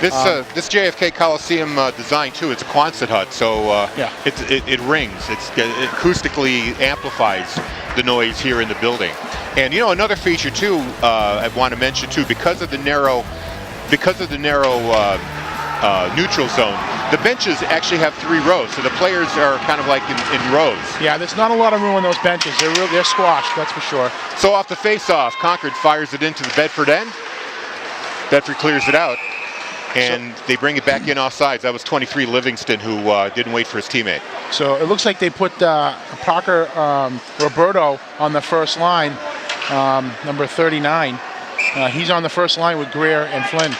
This JFK Coliseum design too, it's a Quonset hut, so yeah. it rings. It acoustically amplifies the noise here in the building. And another feature too, I want to mention too, because of the narrow neutral zone, the benches actually have 3 rows, so the players are kind of like in rows. Yeah, there's not a lot of room on those benches. They're squashed, that's for sure. So off the face-off, Concord fires it into the Bedford end. Bedford clears it out, and they bring it back in offsides. That was 23 Livingston, who didn't wait for his teammate. So it looks like they put Parker Roberto on the first line, number 39. He's on the first line with Greer and Flynn.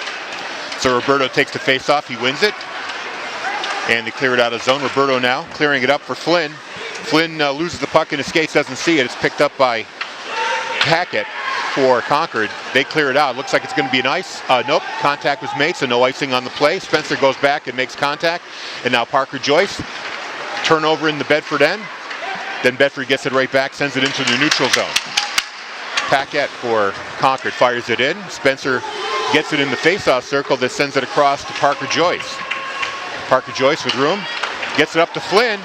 So Roberto takes the face-off, he wins it, and they clear it out of zone. Roberto now clearing it up for Flynn. Flynn loses the puck in his skates, doesn't see it. It's picked up by Hackett for Concord. They clear it out. Looks like it's going to be an ice. Nope, contact was made, so no icing on the play. Spencer goes back and makes contact, and now Parker Joyce. Turnover in the Bedford end. Then Bedford gets it right back, sends it into the neutral zone. Paquette for Concord fires it in. Spencer gets it in the face-off circle that sends it across to Parker Joyce. Parker Joyce with room, gets it up to Flynn,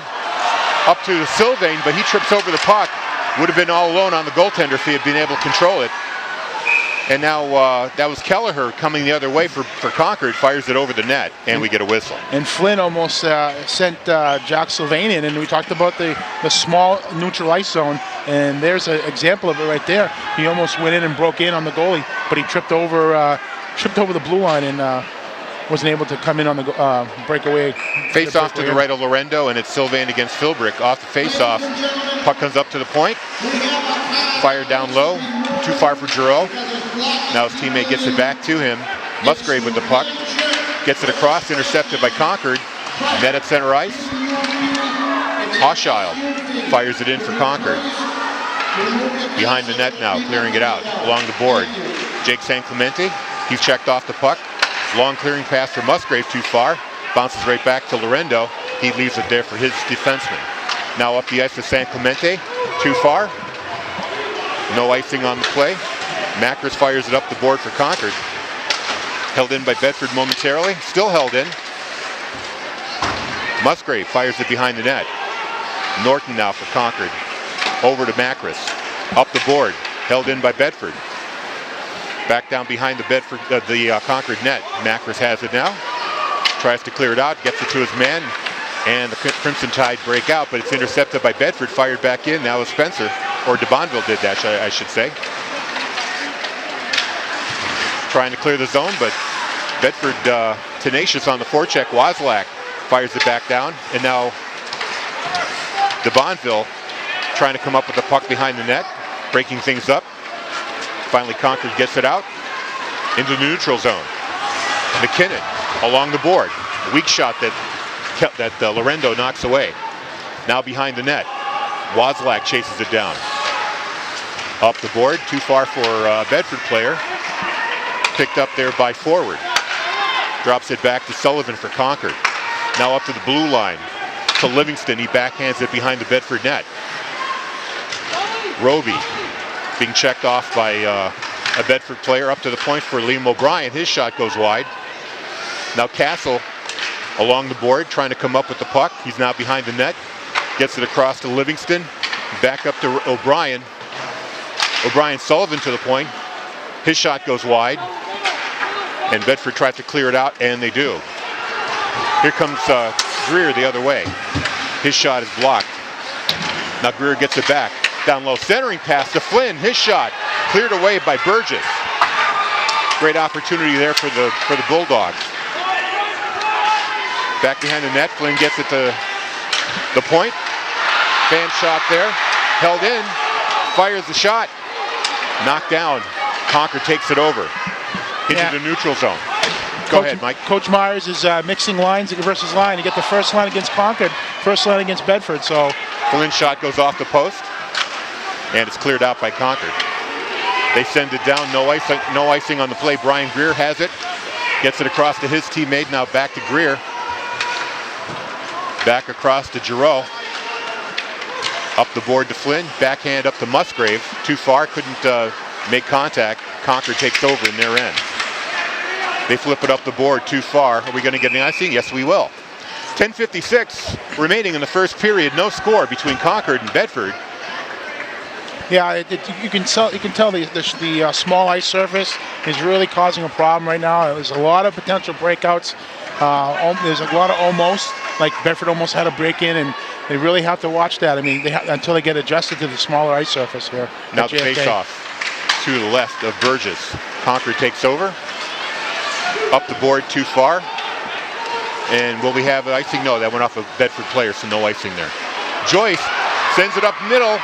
up to Sylvain, but he trips over the puck. Would have been all alone on the goaltender if he had been able to control it. And now that was Kelleher coming the other way for Concord, fires it over the net, and we get a whistle. And Flynn almost sent Jack Sylvain in, and we talked about the small neutral ice zone, and there's an example of it right there. He almost went in and broke in on the goalie, but he tripped over the blue line and wasn't able to come in on the breakaway. Face off to the right of Lorendo, and it's Sylvain against Philbrick. Off the face-off, puck comes up to the point, fired down low, too far for Giroux. Now his teammate gets it back to him. Musgrave with the puck, gets it across, intercepted by Concord. Net at center ice. Hochschild fires it in for Concord. Behind the net now, clearing it out along the board. Jake San Clemente, he's checked off the puck. Long clearing pass for Musgrave, too far. Bounces right back to Lorendo. He leaves it there for his defenseman. Now up the ice for San Clemente, too far. No icing on the play. Macris fires it up the board for Concord. Held in by Bedford momentarily, still held in. Musgrave fires it behind the net. Norton now for Concord. Over to Macris. Up the board, held in by Bedford. Back down behind the Concord net. Macris has it now. Tries to clear it out, gets it to his man, and the Crimson Tide break out, but it's intercepted by Bedford, fired back in. Now is Spencer, or de Bonneville did that, I should say. Trying to clear the zone, but Bedford tenacious on the forecheck. Wozlak fires it back down, and now de Bonneville trying to come up with the puck behind the net, breaking things up. Finally, Concord gets it out into the neutral zone. McKinnon along the board. A weak shot that Lorendo knocks away. Now behind the net. Wozlak chases it down. Up the board, too far for a Bedford player. Picked up there by forward. Drops it back to Sullivan for Concord. Now up to the blue line. To Livingston, he backhands it behind the Bedford net. Roby being checked off by a Bedford player up to the point for Liam O'Brien. His shot goes wide. Now Castle along the board trying to come up with the puck. He's now behind the net. Gets it across to Livingston. Back up to O'Brien. O'Brien Sullivan to the point. His shot goes wide. And Bedford tries to clear it out, and they do. Here comes Greer the other way. His shot is blocked. Now Greer gets it back. Down low, centering pass to Flynn. His shot cleared away by Burgess. Great opportunity there for the Bulldogs. Back behind the net, Flynn gets it to the point. Fan shot there, held in, fires the shot, knocked down. Concord takes it over into the neutral zone. Go ahead, Mike. Coach Myers is mixing lines versus line. You get the first line against Concord, first line against Bedford. So Flynn's shot goes off the post, and it's cleared out by Concord. They send it down, no icing on the play. Brian Greer has it, gets it across to his teammate. Now back to Greer. Back across to Giroux. Up the board to Flynn. Backhand up to Musgrave. Too far, couldn't make contact. Concord takes over in their end. They flip it up the board too far. Are we going to get an icing? Yes, we will. 10:56 remaining in the first period. No score between Concord and Bedford. Yeah, you can tell the small ice surface is really causing a problem right now. There's a lot of potential breakouts. There's a lot of almost, like Bedford almost had a break-in, and they really have to watch that. I mean, until they get adjusted to the smaller ice surface here. Now the face-off to the left of Burgess. Concord takes over. Up the board too far. And will we have icing? No, that went off a Bedford player, so no icing there. Joyce sends it up middle,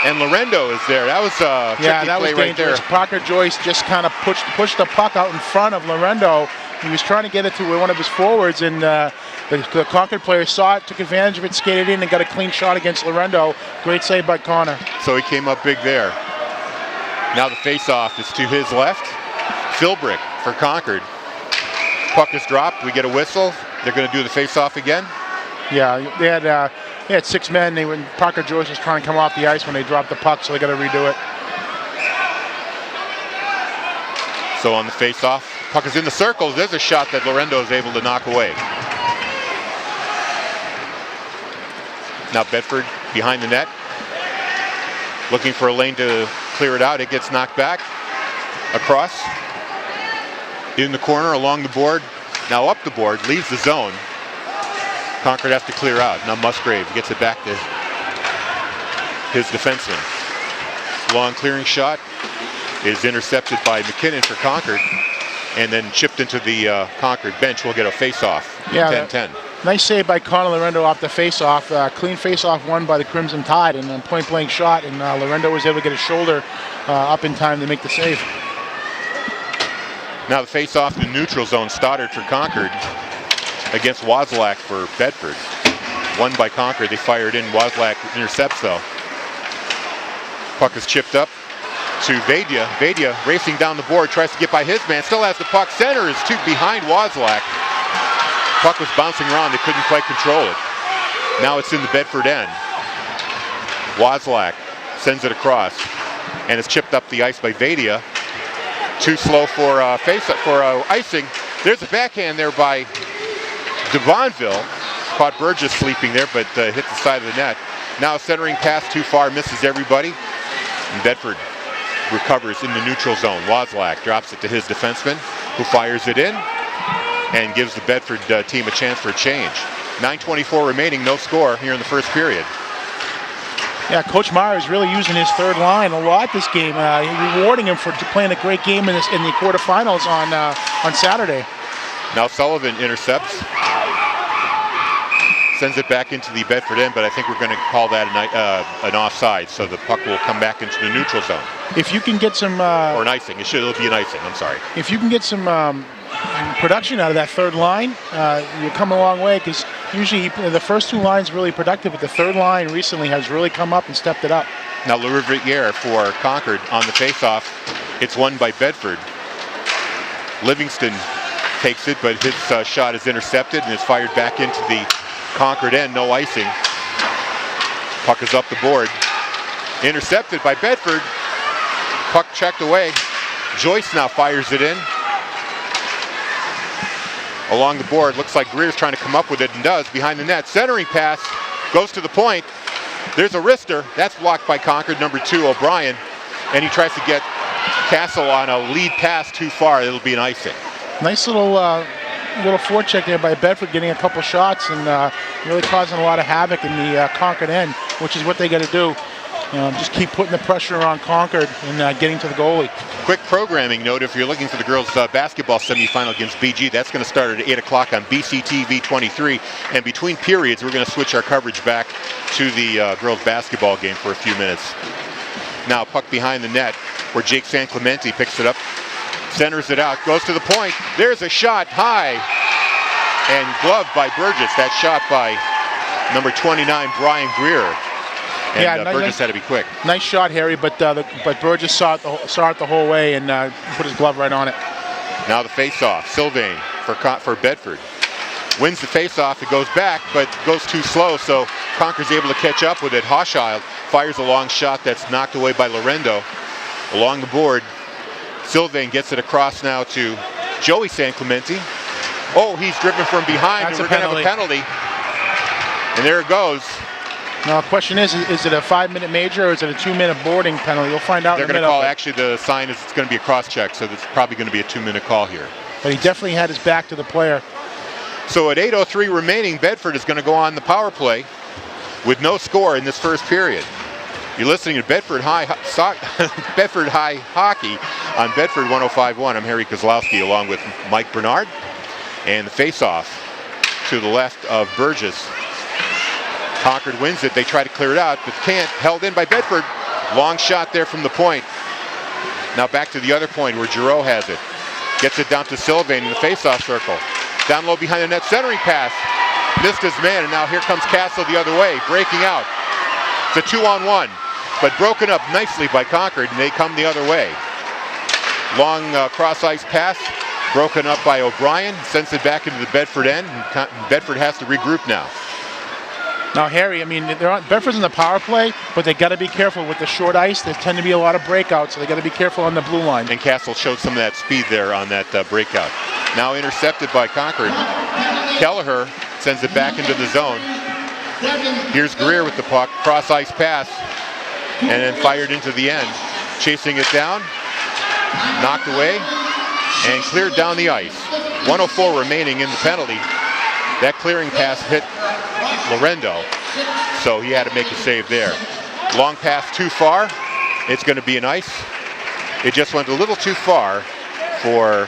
and Lorendo is there. That was a tricky play right there. Parker Joyce just kind of pushed the puck out in front of Lorendo. He was trying to get it to one of his forwards, and the Concord player saw it, took advantage of it, skated in, and got a clean shot against Lorendo. Great save by Connor. So he came up big there. Now the face-off is to his left. Philbrick for Concord. Puck is dropped. We get a whistle. They're going to do the face-off again. Yeah, they had 6 men. Parker Joyce was trying to come off the ice when they dropped the puck, so they got to redo it. So on the face-off, puck is in the circles. There's a shot that Lorendo is able to knock away. Now Bedford behind the net, looking for a lane to clear it out. It gets knocked back across in the corner along the board. Now up the board, leaves the zone. Concord has to clear out. Now Musgrave gets it back to his defenseman. Long clearing shot is intercepted by McKinnon for Concord, and then chipped into the Concord bench. We'll get a face-off. Yeah, 10-10. Nice save by Connor Lorendo off the face-off. Clean face-off won by the Crimson Tide, and a point-blank shot, and Lorendo was able to get his shoulder up in time to make the save. Now the face-off in the neutral zone. Stoddard for Concord against Wozlak for Bedford. Won by Concord. They fired in. Wozlak intercepts though. Puck is chipped up to Vadia. Vadia racing down the board, tries to get by his man. Still has the puck. Center is behind Wozlak. Puck was bouncing around. They couldn't quite control it. Now it's in the Bedford end. Wozlak sends it across, and it's chipped up the ice by Vadia. Too slow for icing. There's a backhand there by DeVonville. Caught Burgess sleeping there, but hit the side of the net. Now centering pass too far, misses everybody. And Bedford recovers in the neutral zone. Wozlak drops it to his defenseman, who fires it in and gives the Bedford team a chance for a change. 9:24 remaining, no score here in the first period. Yeah, Coach Meyer is really using his third line a lot this game. Rewarding him for playing a great game in the quarterfinals on Saturday. Now Sullivan intercepts, sends it back into the Bedford end, but I think we're going to call that an offside, so the puck will come back into the neutral zone. If you can get some... or an icing. It'll be an icing, I'm sorry. If you can get some production out of that third line, you'll come a long way, because usually the first 2 lines really productive, but the third line recently has really come up and stepped it up. Now LeRiviere for Concord on the faceoff. It's won by Bedford. Livingston takes it, but his shot is intercepted and is fired back into the Concord end. No icing. Puck is up the board. Intercepted by Bedford. Puck checked away. Joyce now fires it in. Along the board, looks like Greer's trying to come up with it, and does. Behind the net, centering pass, goes to the point. There's a wrister. That's blocked by Concord, number 2, O'Brien. And he tries to get Castle on a lead pass too far. It'll be an icing. Nice little forecheck there by Bedford, getting a couple shots and really causing a lot of havoc in the Concord end, which is what they got to do. Just keep putting the pressure on Concord and getting to the goalie. Quick programming note, if you're looking for the girls basketball semifinal against BG, that's going to start at 8 o'clock on BCTV 23. And between periods, we're going to switch our coverage back to the girls basketball game for a few minutes. Now puck behind the net where Jake San Clemente picks it up, centers it out, goes to the point. There's a shot high and gloved by Burgess. That shot by number 29, Brian Greer. And Burgess had to be quick. Nice shot, Harry, but Burgess saw it the whole way and put his glove right on it. Now the face-off. Sylvain for Bedford. Wins the face-off. It goes back, but goes too slow, so Concord's able to catch up with it. Hochschild fires a long shot that's knocked away by Lorendo. Along the board, Sylvain gets it across now to Joey San Clemente. Oh, he's driven from behind, That's and we're going to have a penalty. And there it goes. Now, the question is it a 5-minute major or is it a 2-minute boarding penalty? We'll find out. They're going to call, actually, the sign is it's going to be a cross-check, so it's probably going to be a 2-minute call here. But he definitely had his back to the player. So at 8:03 remaining, Bedford is going to go on the power play with no score in this first period. You're listening to Bedford High Bedford High Hockey on Bedford 105.1. I'm Harry Kozlowski along with Mike Bernard. And the face-off to the left of Burgess. Concord wins it. They try to clear it out, but can't. Held in by Bedford. Long shot there from the point. Now back to the other point where Giroux has it. Gets it down to Sylvain in the face-off circle. Down low behind the net, centering pass. Missed his man, and now here comes Castle the other way, breaking out. It's a 2-on-1, but broken up nicely by Concord, and they come the other way. Long cross-ice pass, broken up by O'Brien, sends it back into the Bedford end, and Bedford has to regroup now. Now, Harry, I mean, Bedford's in the power play, but they got to be careful with the short ice. There tend to be a lot of breakouts, so they got to be careful on the blue line. And Castle showed some of that speed there on that breakout. Now intercepted by Concord. Kelleher sends it back into the zone. Here's Greer with the puck, cross-ice pass, and then fired into the end. Chasing it down, knocked away, and cleared down the ice. 1:04 remaining in the penalty. That clearing pass hit Lorendo, so he had to make a save there. Long pass too far. It's going to be an ice. It just went a little too far for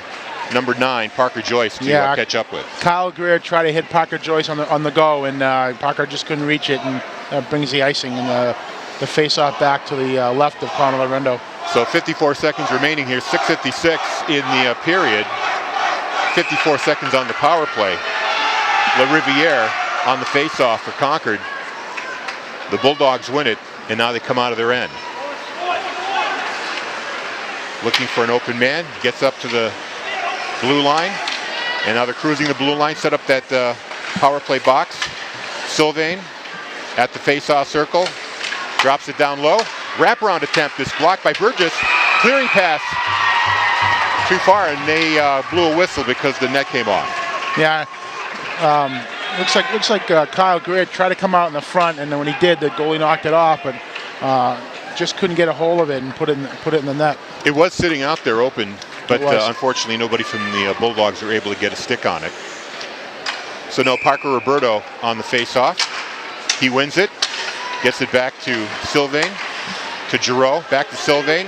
number 9, Parker Joyce, to catch up with. Kyle Greer tried to hit Parker Joyce on the go, and Parker just couldn't reach it, and brings the icing and the face-off back to the left of Connor Lorendo. So 54 seconds remaining here, 6:56 in the period. 54 seconds on the power play. LaRiviere on the face-off for Concord. The Bulldogs win it, and now they come out of their end. Looking for an open man, gets up to the blue line, and now they're cruising the blue line, set up that power play box. Sylvain at the face-off circle, drops it down low. Wraparound attempt is blocked by Burgess. Clearing pass too far, and they blew a whistle because the net came off. Yeah. Looks like Kyle Greer tried to come out in the front, and then when he did, the goalie knocked it off, but just couldn't get a hold of it and put it in the net. It was sitting out there open, but unfortunately nobody from the Bulldogs were able to get a stick on it. So no, Parker Roberto on the face-off. He wins it, gets it back to Sylvain, to Giroux, back to Sylvain.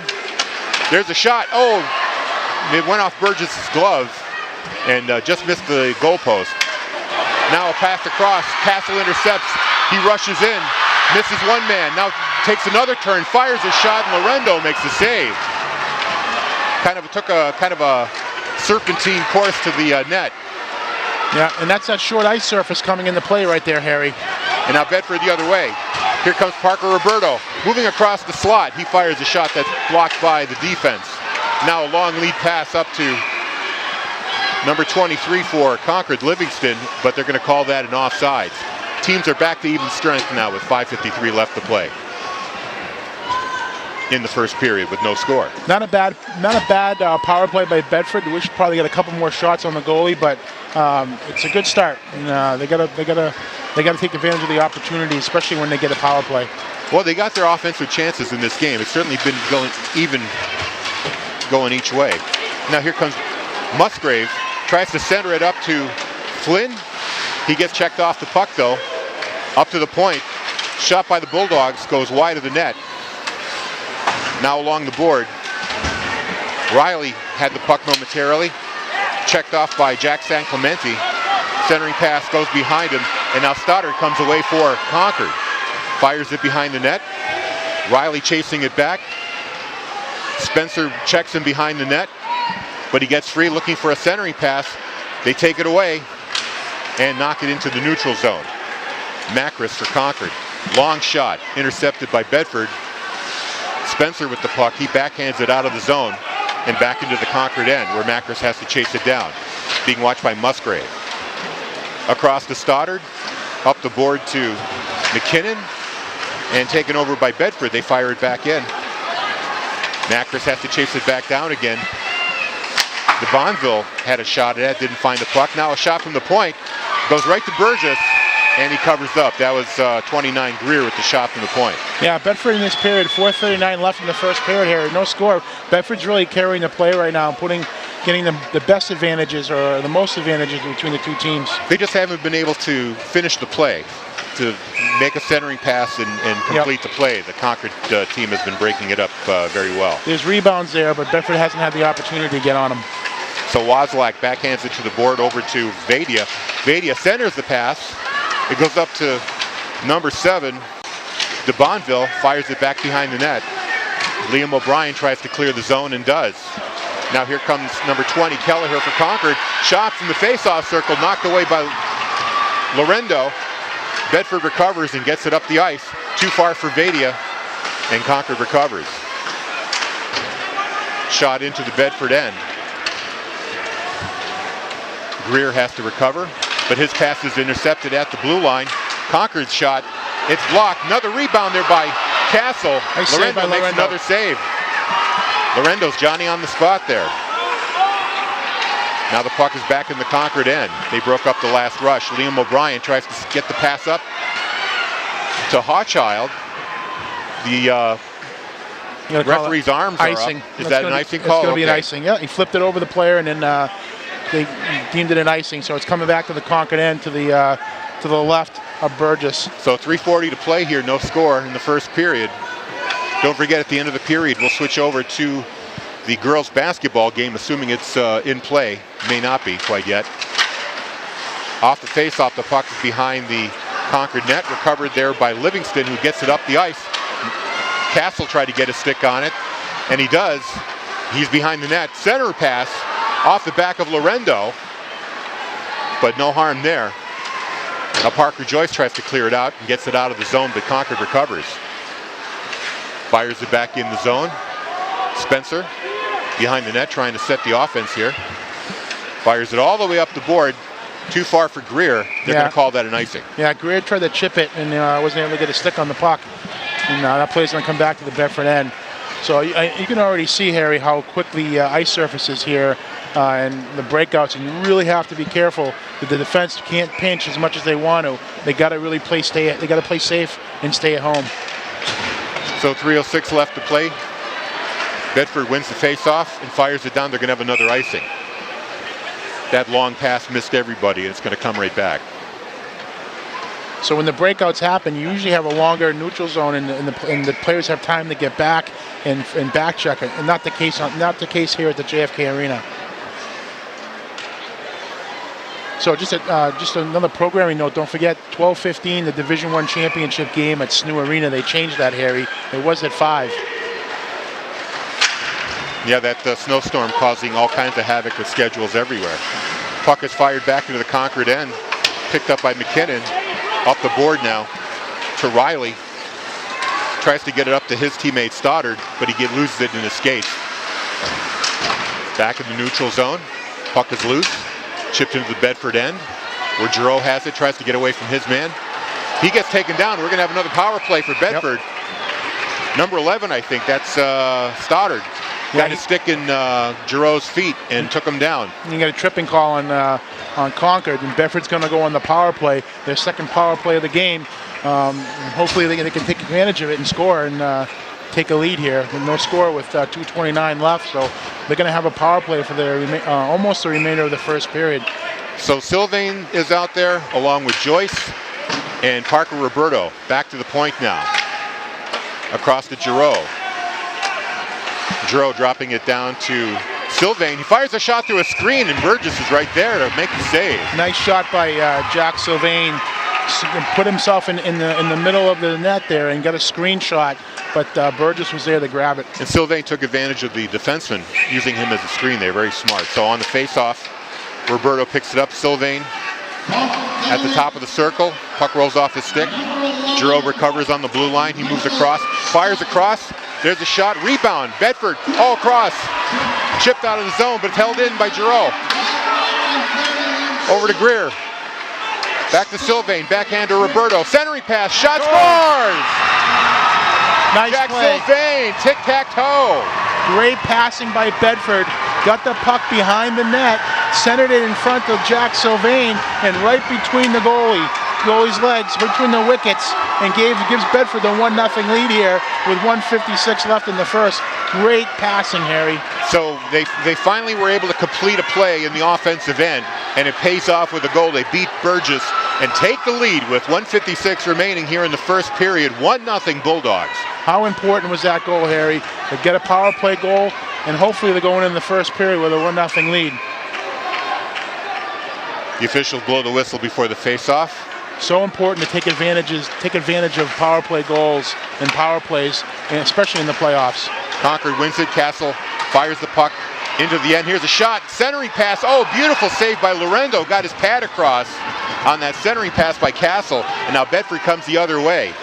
There's a shot. Oh, it went off Burgess' glove and just missed the goalpost. Now a pass across, Castle intercepts, he rushes in, misses one man, now takes another turn, fires a shot, and Lorendo makes the save. Took a serpentine course to the net. Yeah, and that's that short ice surface coming into play right there, Harry. And now Bedford the other way. Here comes Parker Roberto, moving across the slot. He fires a shot that's blocked by the defense. Now a long lead pass up to number 23 for Concord, Livingston, but they're going to call that an offsides. Teams are back to even strength now with 5:53 left to play in the first period with no score. Not a bad power play by Bedford. We should probably get a couple more shots on the goalie, but it's a good start. And, they got to take advantage of the opportunity, especially when they get a power play. Well, they got their offensive chances in this game. It's certainly been going each way. Now here comes Musgrave. Tries to center it up to Flynn. He gets checked off the puck, though. Up to the point. Shot by the Bulldogs. Goes wide of the net. Now along the board. Riley had the puck momentarily. Checked off by Jack San Clemente. Centering pass goes behind him. And now Stoddard comes away for Concord. Fires it behind the net. Riley chasing it back. Spencer checks him behind the net. But he gets free, looking for a centering pass. They take it away and knock it into the neutral zone. Macris for Concord. Long shot, intercepted by Bedford. Spencer with the puck. He backhands it out of the zone and back into the Concord end, where Macris has to chase it down. Being watched by Musgrave. Across to Stoddard. Up the board to McKinnon. And taken over by Bedford. They fire it back in. Macris has to chase it back down again. De Bonville had a shot at it, didn't find the puck. Now a shot from the point, goes right to Burgess, and he covers up. That was 29 Greer with the shot from the point. Yeah, Bedford in this period, 4:39 left in the first period here, no score. Bedford's really carrying the play right now, getting them the best advantages or the most advantages between the two teams. They just haven't been able to finish the play, to make a centering pass and complete the play. The Concord team has been breaking it up very well. There's rebounds there, but Bedford hasn't had the opportunity to get on them. So Wozlak backhands it to the board over to Vadia. Vadia centers the pass. It goes up to number 7. De Bonville fires it back behind the net. Liam O'Brien tries to clear the zone and does. Now here comes number 20, Kelleher for Concord. Shot from the face-off circle, knocked away by Lorendo. Bedford recovers and gets it up the ice. Too far for Vadia, and Concord recovers. Shot into the Bedford end. Greer has to recover, but his pass is intercepted at the blue line. Concord's shot, it's blocked. Another rebound there by Castle. Lorendo makes another save. Lorendo's Johnny on the spot there. Now the puck is back in the Concord end. They broke up the last rush. Liam O'Brien tries to get the pass up to Hawchild. The referee's arms icing. are up. Is that an icing call? It's going to be an icing. Yeah, he flipped it over the player, and then they deemed it an icing. So it's coming back to the Concord end to the left of Burgess. So 3:40 to play here. No score in the first period. Don't forget, at the end of the period, we'll switch over to the girls' basketball game, assuming it's in play. May not be quite yet. Off the face-off, the puck is behind the Concord net. Recovered there by Livingston, who gets it up the ice. Castle tried to get a stick on it, and he does. He's behind the net. Center pass off the back of Lorendo, but no harm there. Now Parker Joyce tries to clear it out and gets it out of the zone, but Concord recovers. Fires it back in the zone. Spencer behind the net trying to set the offense here. Fires it all the way up the board. Too far for Greer. They're going to call that an icing. Yeah, Greer tried to chip it and wasn't able to get a stick on the puck. And that play's going to come back to the Bedford end. So you can already see, Harry, how quickly ice surfaces here and the breakouts, and you really have to be careful that the defense can't pinch as much as they want to. They got to really play safe and stay at home. So 3:06 left to play. Bedford wins the face-off and fires it down. They're going to have another icing. That long pass missed everybody, and it's going to come right back. So when the breakouts happen, you usually have a longer neutral zone, and the players have time to get back and back check it, and not the case here at the JFK Arena. So just another programming note. Don't forget, 12:15, the Division I championship game at SNU Arena. They changed that, Harry. It was at 5. Yeah, that snowstorm causing all kinds of havoc with schedules everywhere. Puck is fired back into the Concord end. Picked up by McKinnon. Up the board now to Riley. Tries to get it up to his teammate Stoddard, but he loses it in his skates. Back in the neutral zone. Puck is loose. Chipped into the Bedford end, where Giroux has it. Tries to get away from his man. He gets taken down. We're going to have another power play for Bedford. Yep. Number 11, I think. That's Stoddard. Got his stick in Giroux's feet and took him down. You got a tripping call on Concord, and Bedford's going to go on the power play, their second power play of the game. Hopefully they can take advantage of it and score and take a lead here. No score with 2:29 left, so they're going to have a power play for almost the remainder of the first period. So Sylvain is out there along with Joyce and Parker Roberto. Back to the point now. Across to Giroux. Giroux dropping it down to Sylvain. He fires a shot through a screen, and Burgess is right there to make the save. Nice shot by Jack Sylvain. Put himself in the middle of the net there and got a screenshot, but Burgess was there to grab it. And Sylvain took advantage of the defenseman using him as a screen there. Very smart. So on the face-off, Roberto picks it up. Sylvain at the top of the circle. Puck rolls off his stick. Giroux recovers on the blue line. He moves across, fires across. There's a shot. Rebound. Bedford all across. Chipped out of the zone, but it's held in by Giroux. Over to Greer. Back to Sylvain. Backhand to Roberto. Centering pass. Shot scores! Nice Jack play. Sylvain. Tic-tac-toe. Great passing by Bedford. got the puck behind the net, centered it in front of Jack Sylvain, and right between the goalie's legs, between the wickets, and gives Bedford the 1-0 lead here with 1:56 left in the first. Great passing, Harry. So they finally were able to complete a play in the offensive end, and it pays off with a goal. They beat Burgess and take the lead with 1:56 remaining here in the first period. 1-0 Bulldogs. How important was that goal, Harry? To get a power play goal, and hopefully they're going in the first period with a 1-0 lead. The officials blow the whistle before the face-off. So important to take advantage of power play goals and power plays, and especially in the playoffs. Concord wins it. Castle fires the puck into the end. Here's a shot. Centering pass. Oh, beautiful save by Lorendo. Got his pad across on that centering pass by Castle. And now Bedford comes the other way.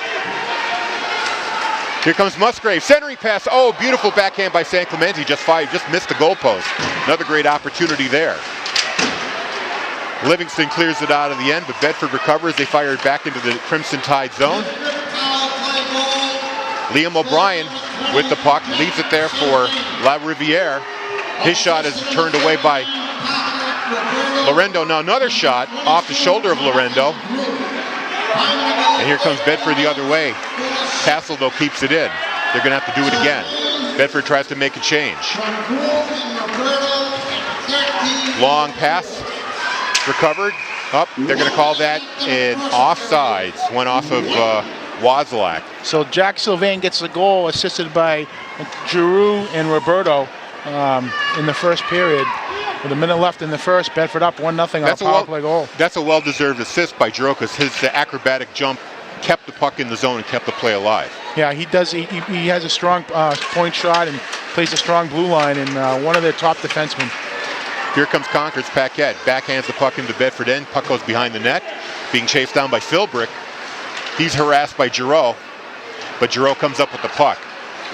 Here comes Musgrave. Centering pass. Oh, beautiful backhand by San Clemente. Just missed the goalpost. Another great opportunity there. Livingston clears it out of the end, but Bedford recovers. They fire it back into the Crimson Tide zone. Liam O'Brien with the puck, leaves it there for La Riviere. His shot is turned away by Lorendo. Now another shot off the shoulder of Lorendo. And here comes Bedford the other way. Castle, though, keeps it in. They're going to have to do it again. Bedford tries to make a change. Long pass. Recovered. Up. They're going to call that an offsides. One off of Wozlak. So Jack Sylvain gets the goal, assisted by Giroux and Roberto in the first period. With a minute left in the first, Bedford up 1-0 on a power play goal. That's a well-deserved assist by Giroux, because his acrobatic jump kept the puck in the zone and kept the play alive. Yeah, he does. He has a strong point shot and plays a strong blue line, and one of their top defensemen. Here comes Concord's Paquette. Backhands the puck into Bedford end. Puck goes behind the net. Being chased down by Philbrick. He's harassed by Giroux, but Giroux comes up with the puck.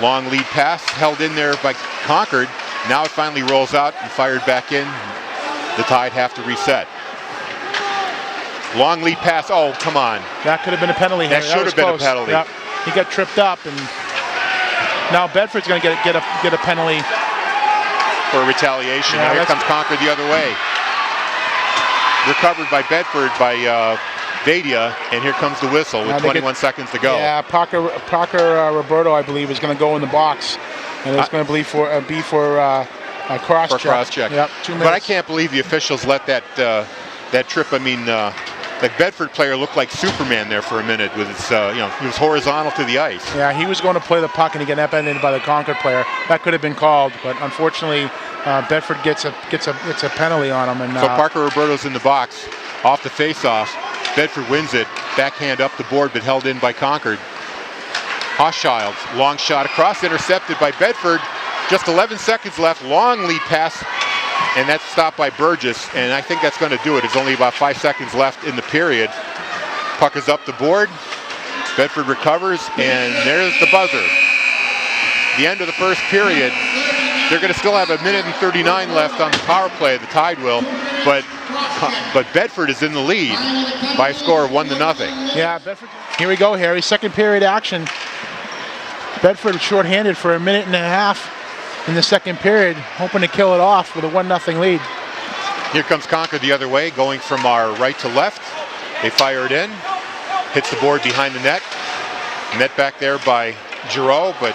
Long lead pass held in there by Concord. Now it finally rolls out and fired back in. The Tide have to reset. Long lead pass. Oh, come on. That could have been a penalty. That should have been a penalty. Yep. He got tripped up, and now Bedford's going to get a penalty. For retaliation. Yeah, now here comes Concord the other way. Recovered by Bedford by Vadia, and here comes the whistle with 21 seconds to go. Yeah, Parker Roberto, I believe, is going to go in the box, and it's going to be for a cross-check. For cross-check. Yep, 2 minutes. But I can't believe the officials let that trip. I mean, the Bedford player looked like Superman there for a minute with his, he was horizontal to the ice. Yeah, he was going to play the puck, and he got upended by the Concord player. That could have been called, but unfortunately, Bedford gets a penalty on him. And so Parker Roberto's in the box, off the face-off. Bedford wins it, backhand up the board, but held in by Concord. Hochschild, long shot across, intercepted by Bedford. Just 11 seconds left, long lead pass, and that's stopped by Burgess, and I think that's going to do it. It's only about 5 seconds left in the period. Puck is up the board. Bedford recovers, and there's the buzzer. The end of the first period. They're going to still have 1:39 left on the power play. The Tide will, but Bedford is in the lead by a score of 1-0. Yeah, Bedford. Here we go, Harry. Second period action. Bedford shorthanded for 1.5 minutes in the second period, hoping to kill it off with a 1-0 lead. Here comes Concord the other way, going from our right to left. They fire it in, hits the board behind the net. Net back there by Giroux, but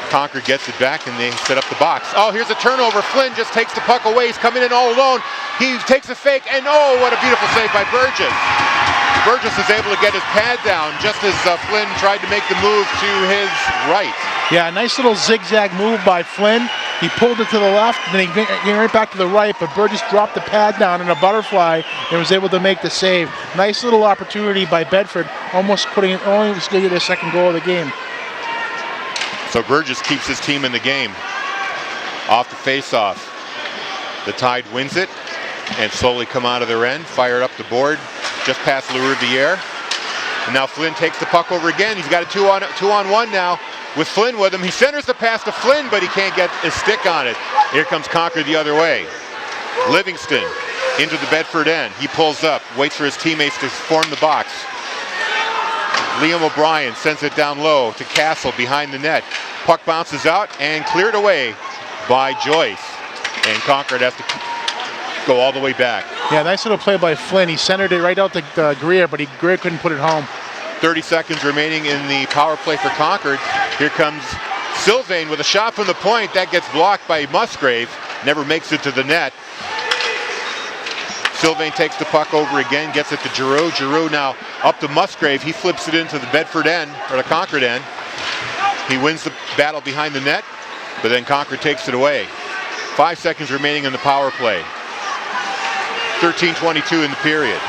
Concord gets it back and they set up the box. Oh, here's a turnover. Flynn just takes the puck away. He's coming in all alone. He takes a fake, and oh, what a beautiful save by Burgess. Burgess is able to get his pad down just as Flynn tried to make the move to his right. Yeah, nice little zigzag move by Flynn. He pulled it to the left, and then he came right back to the right, but Burgess dropped the pad down in a butterfly and was able to make the save. Nice little opportunity by Bedford, almost putting it, only was going to get their second goal of the game. So Burgess keeps his team in the game. Off the face-off. The Tide wins it and slowly come out of their end, fire it up the board, just past Le Riviere. And now Flynn takes the puck over again. He's got a two-on-one now with Flynn with him. He centers the pass to Flynn, but he can't get his stick on it. Here comes Concord the other way. Livingston into the Bedford end. He pulls up, waits for his teammates to form the box. Liam O'Brien sends it down low to Castle behind the net. Puck bounces out and cleared away by Joyce. And Concord has to go all the way back. Yeah, nice little play by Flynn. He centered it right out to Greer, but Greer couldn't put it home. 30 seconds remaining in the power play for Concord. Here comes Sylvain with a shot from the point. That gets blocked by Musgrave. Never makes it to the net. Sylvain takes the puck over again, gets it to Giroux. Giroux now up to Musgrave. He flips it into the Bedford end, or the Concord end. He wins the battle behind the net, but then Concord takes it away. 5 seconds remaining in the power play. 13:22 in the period.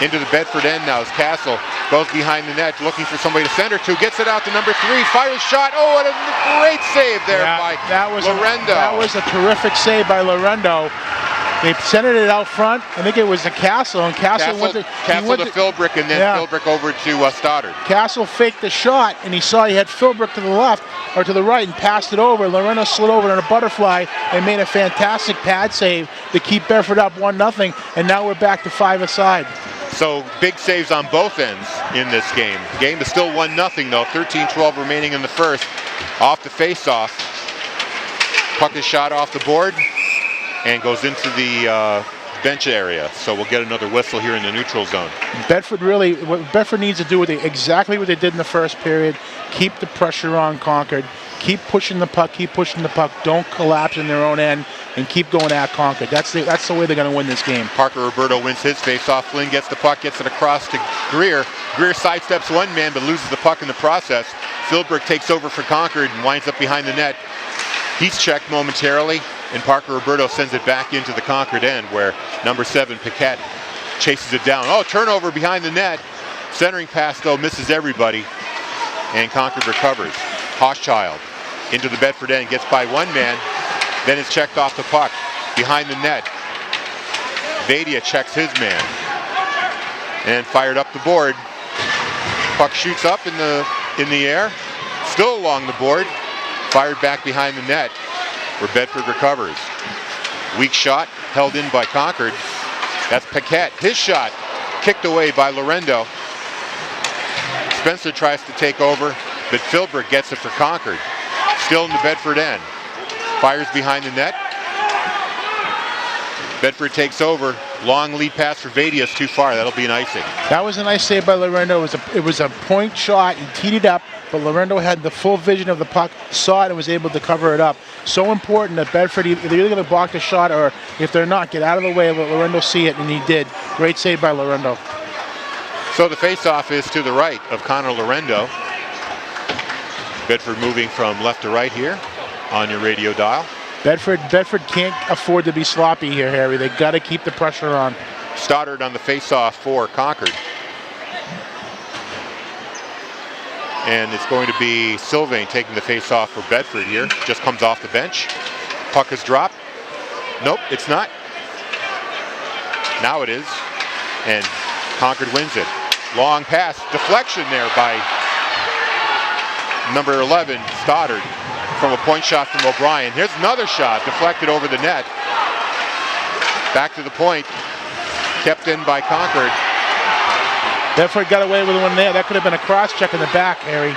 Into the Bedford end now as Castle goes behind the net looking for somebody to send her to. Gets it out to number 3. Fires shot. Oh, what a great save there by Lorendo. That was a terrific save by Lorendo. They centered it out front. I think it was to Castle, and Castle went to Philbrick, and then Philbrick over to Stoddard. Castle faked the shot, and he saw he had Philbrick to the left or to the right and passed it over. Lorendo slid over on a butterfly and made a fantastic pad save to keep Bedford up 1-0, and now we're back to 5 aside. So big saves on both ends in this game. The game is still 1-0 though. 13-12 remaining in the first. Off the face-off. Puck is shot off the board and goes into the bench area. So we'll get another whistle here in the neutral zone. What Bedford needs to do with exactly what they did in the first period. Keep the pressure on Concord. Keep pushing the puck. Don't collapse in their own end, and keep going at Concord. That's the way they're going to win this game. Parker Roberto wins his face-off. Flynn gets the puck, gets it across to Greer. Greer sidesteps one man, but loses the puck in the process. Philbrick takes over for Concord and winds up behind the net. He's checked momentarily, and Parker Roberto sends it back into the Concord end, where number 7, Paquette, chases it down. Oh, turnover behind the net. Centering pass, though, misses everybody, and Concord recovers. Hochschild into the Bedford end, gets by one man, then is checked off the puck behind the net. Vadia checks his man and fired up the board. Puck shoots up in the air, still along the board, fired back behind the net, where Bedford recovers. Weak shot held in by Concord. That's Paquette. His shot kicked away by Lorendo. Spencer tries to take over, but Philbrick gets it for Concord. Still in the Bedford end. Fires behind the net. Bedford takes over. Long lead pass for Vadia is too far. That'll be an icing. That was a nice save by Lorendo. It was a point shot. He teed it up, but Lorendo had the full vision of the puck, saw it, and was able to cover it up. So important that Bedford, they're either going to block the shot, or if they're not, get out of the way, let Lorendo see it, and he did. Great save by Lorendo. So the face-off is to the right of Connor Lorendo. Bedford moving from left to right here on your radio dial. Bedford can't afford to be sloppy here, Harry. They got to keep the pressure on. Stoddard on the face-off for Concord. And it's going to be Sylvain taking the face-off for Bedford here. Just comes off the bench. Puck is dropped. Nope, it's not. Now it is. And Concord wins it. Long pass, deflection there by number 11, Stoddard, from a point shot from O'Brien. Here's another shot, deflected over the net. Back to the point, kept in by Concord. Bedford got away with one there. That could have been a cross-check in the back, Harry.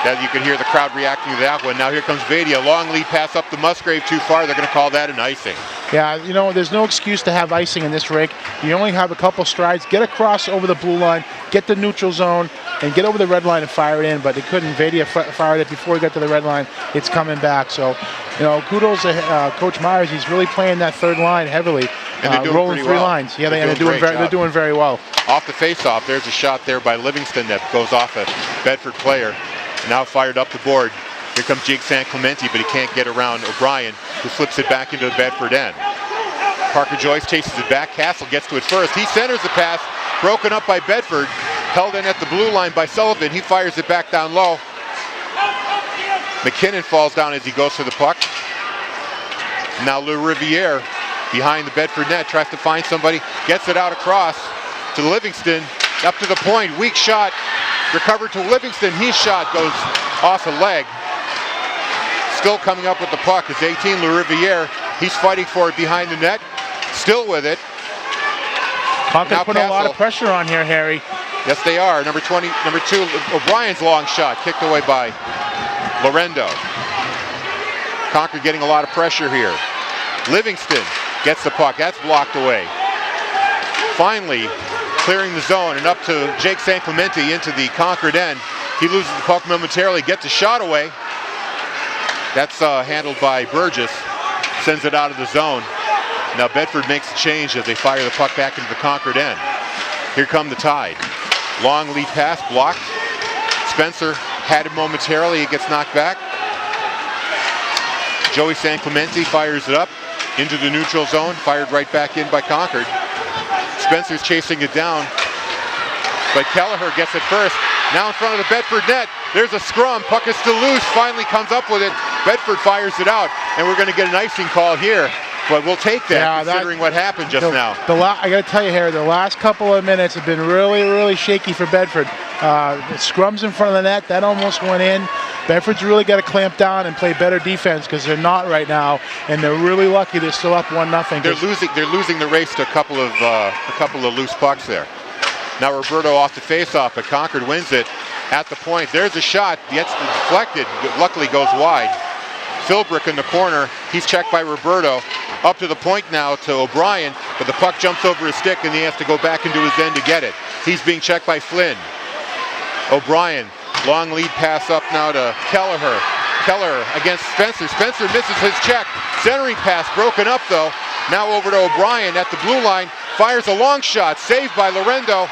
Yeah, you can hear the crowd reacting to that one. Now here comes Vadia. Long lead pass up to Musgrave, too far. They're going to call that an icing. Yeah, there's no excuse to have icing in this rig. You only have a couple strides. Get across over the blue line, get the neutral zone, and get over the red line and fire it in. But they couldn't. Vadia fired it before he got to the red line. It's coming back. So, kudos to Coach Myers. He's really playing that third line heavily. And they're doing rolling pretty three well. lines. Yeah, they're doing very well. Off the face-off, there's a shot there by Livingston that goes off a Bedford player. Now fired up the board. Here comes Jake San Clemente, but he can't get around O'Brien, who flips it back into the Bedford end. Parker Joyce chases it back. Castle gets to it first. He centers the pass, broken up by Bedford, held in at the blue line by Sullivan. He fires it back down low. McKinnon falls down as he goes for the puck. Now Lou Riviere behind the Bedford net, tries to find somebody, gets it out across to Livingston, up to the point, weak shot, recovered to Livingston. His shot goes off a leg. Still coming up with the puck is 18, Lou Riviere. He's fighting for it behind the net, still with it. Concord putting a lot of pressure on here, Harry. Yes, they are. Number 2, O'Brien's long shot, kicked away by Lorendo. Concord getting a lot of pressure here. Livingston gets the puck. That's blocked away. Finally, clearing the zone and up to Jake San Clemente into the Concord end. He loses the puck momentarily, gets a shot away. That's handled by Burgess. Sends it out of the zone. Now Bedford makes a change as they fire the puck back into the Concord end. Here come the Tide. Long lead pass, blocked. Spencer had it momentarily, it gets knocked back. Joey San Clemente fires it up into the neutral zone, fired right back in by Concord. Spencer's chasing it down, but Kelleher gets it first. Now in front of the Bedford net, there's a scrum, puck is still loose, finally comes up with it. Bedford fires it out, and we're going to get an icing call here. But we'll take that, considering what happened just now. I got to tell you, Harry, the last couple of minutes have been really, really shaky for Bedford. Scrums in front of the net, that almost went in. Bedford's really got to clamp down and play better defense because they're not right now, and they're really lucky they're still up 1-0. They're losing the race to a couple of loose pucks there. Now Roberto off the faceoff, but Concord wins it at the point. There's a shot, gets deflected, luckily goes wide. Philbrick in the corner, he's checked by Roberto. Up to the point now to O'Brien, but the puck jumps over his stick and he has to go back into his end to get it. He's being checked by Flynn. O'Brien, long lead pass up now to Kelleher. Kelleher against Spencer. Spencer misses his check. Centering pass broken up though. Now over to O'Brien at the blue line. Fires a long shot, saved by Lorendo,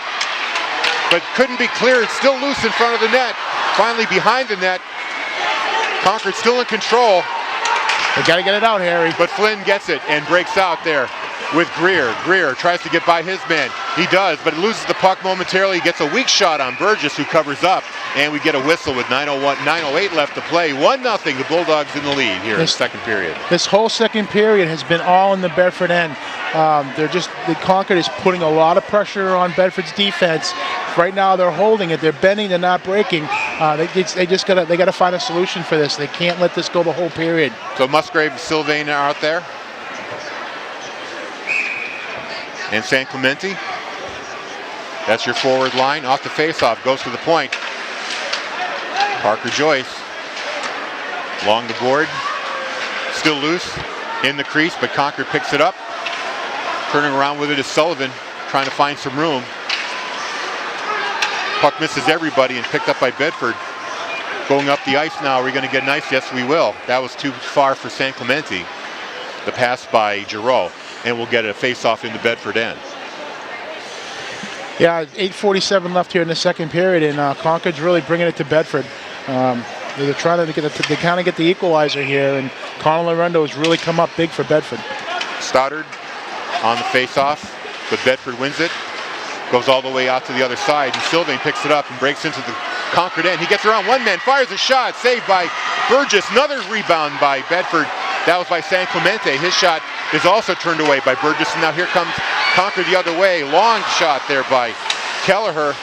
but couldn't be cleared. Still loose in front of the net. Finally behind the net. Concord still in control. They got to get it out, Harry. But Flynn gets it and breaks out there with Greer. Greer tries to get by his man. He does, but loses the puck momentarily. He gets a weak shot on Burgess, who covers up. And we get a whistle with 9:08 left to play. 1-0, the Bulldogs in the lead here in the second period. This whole second period has been all in the Bedford end. The Concord is putting a lot of pressure on Bedford's defense. Right now they're holding it. They're bending. They're not breaking. They got to find a solution for this. They can't let this go the whole period. So Musgrave and Sylvain are out there. And San Clemente. That's your forward line. Off the faceoff, goes to the point. Parker Joyce. Along the board. Still loose in the crease, but Concord picks it up. Turning around with it is Sullivan, trying to find some room. Puck misses everybody and picked up by Bedford. Going up the ice now, are we going to get an ice? Yes, we will. That was too far for San Clemente. The pass by Giroux, and we'll get a face-off in the Bedford end. Yeah, 8:47 left here in the second period, and Concord's really bringing it to Bedford. They're trying to get the equalizer here, and Conor Lorendo has really come up big for Bedford. Stoddard on the face-off, but Bedford wins it. Goes all the way out to the other side, and Sylvain picks it up and breaks into the Concord end. He gets around one man, fires a shot, saved by Burgess. Another rebound by Bedford. That was by San Clemente. His shot is also turned away by Burgess, and now here comes Concord the other way. Long shot there by Kelleher.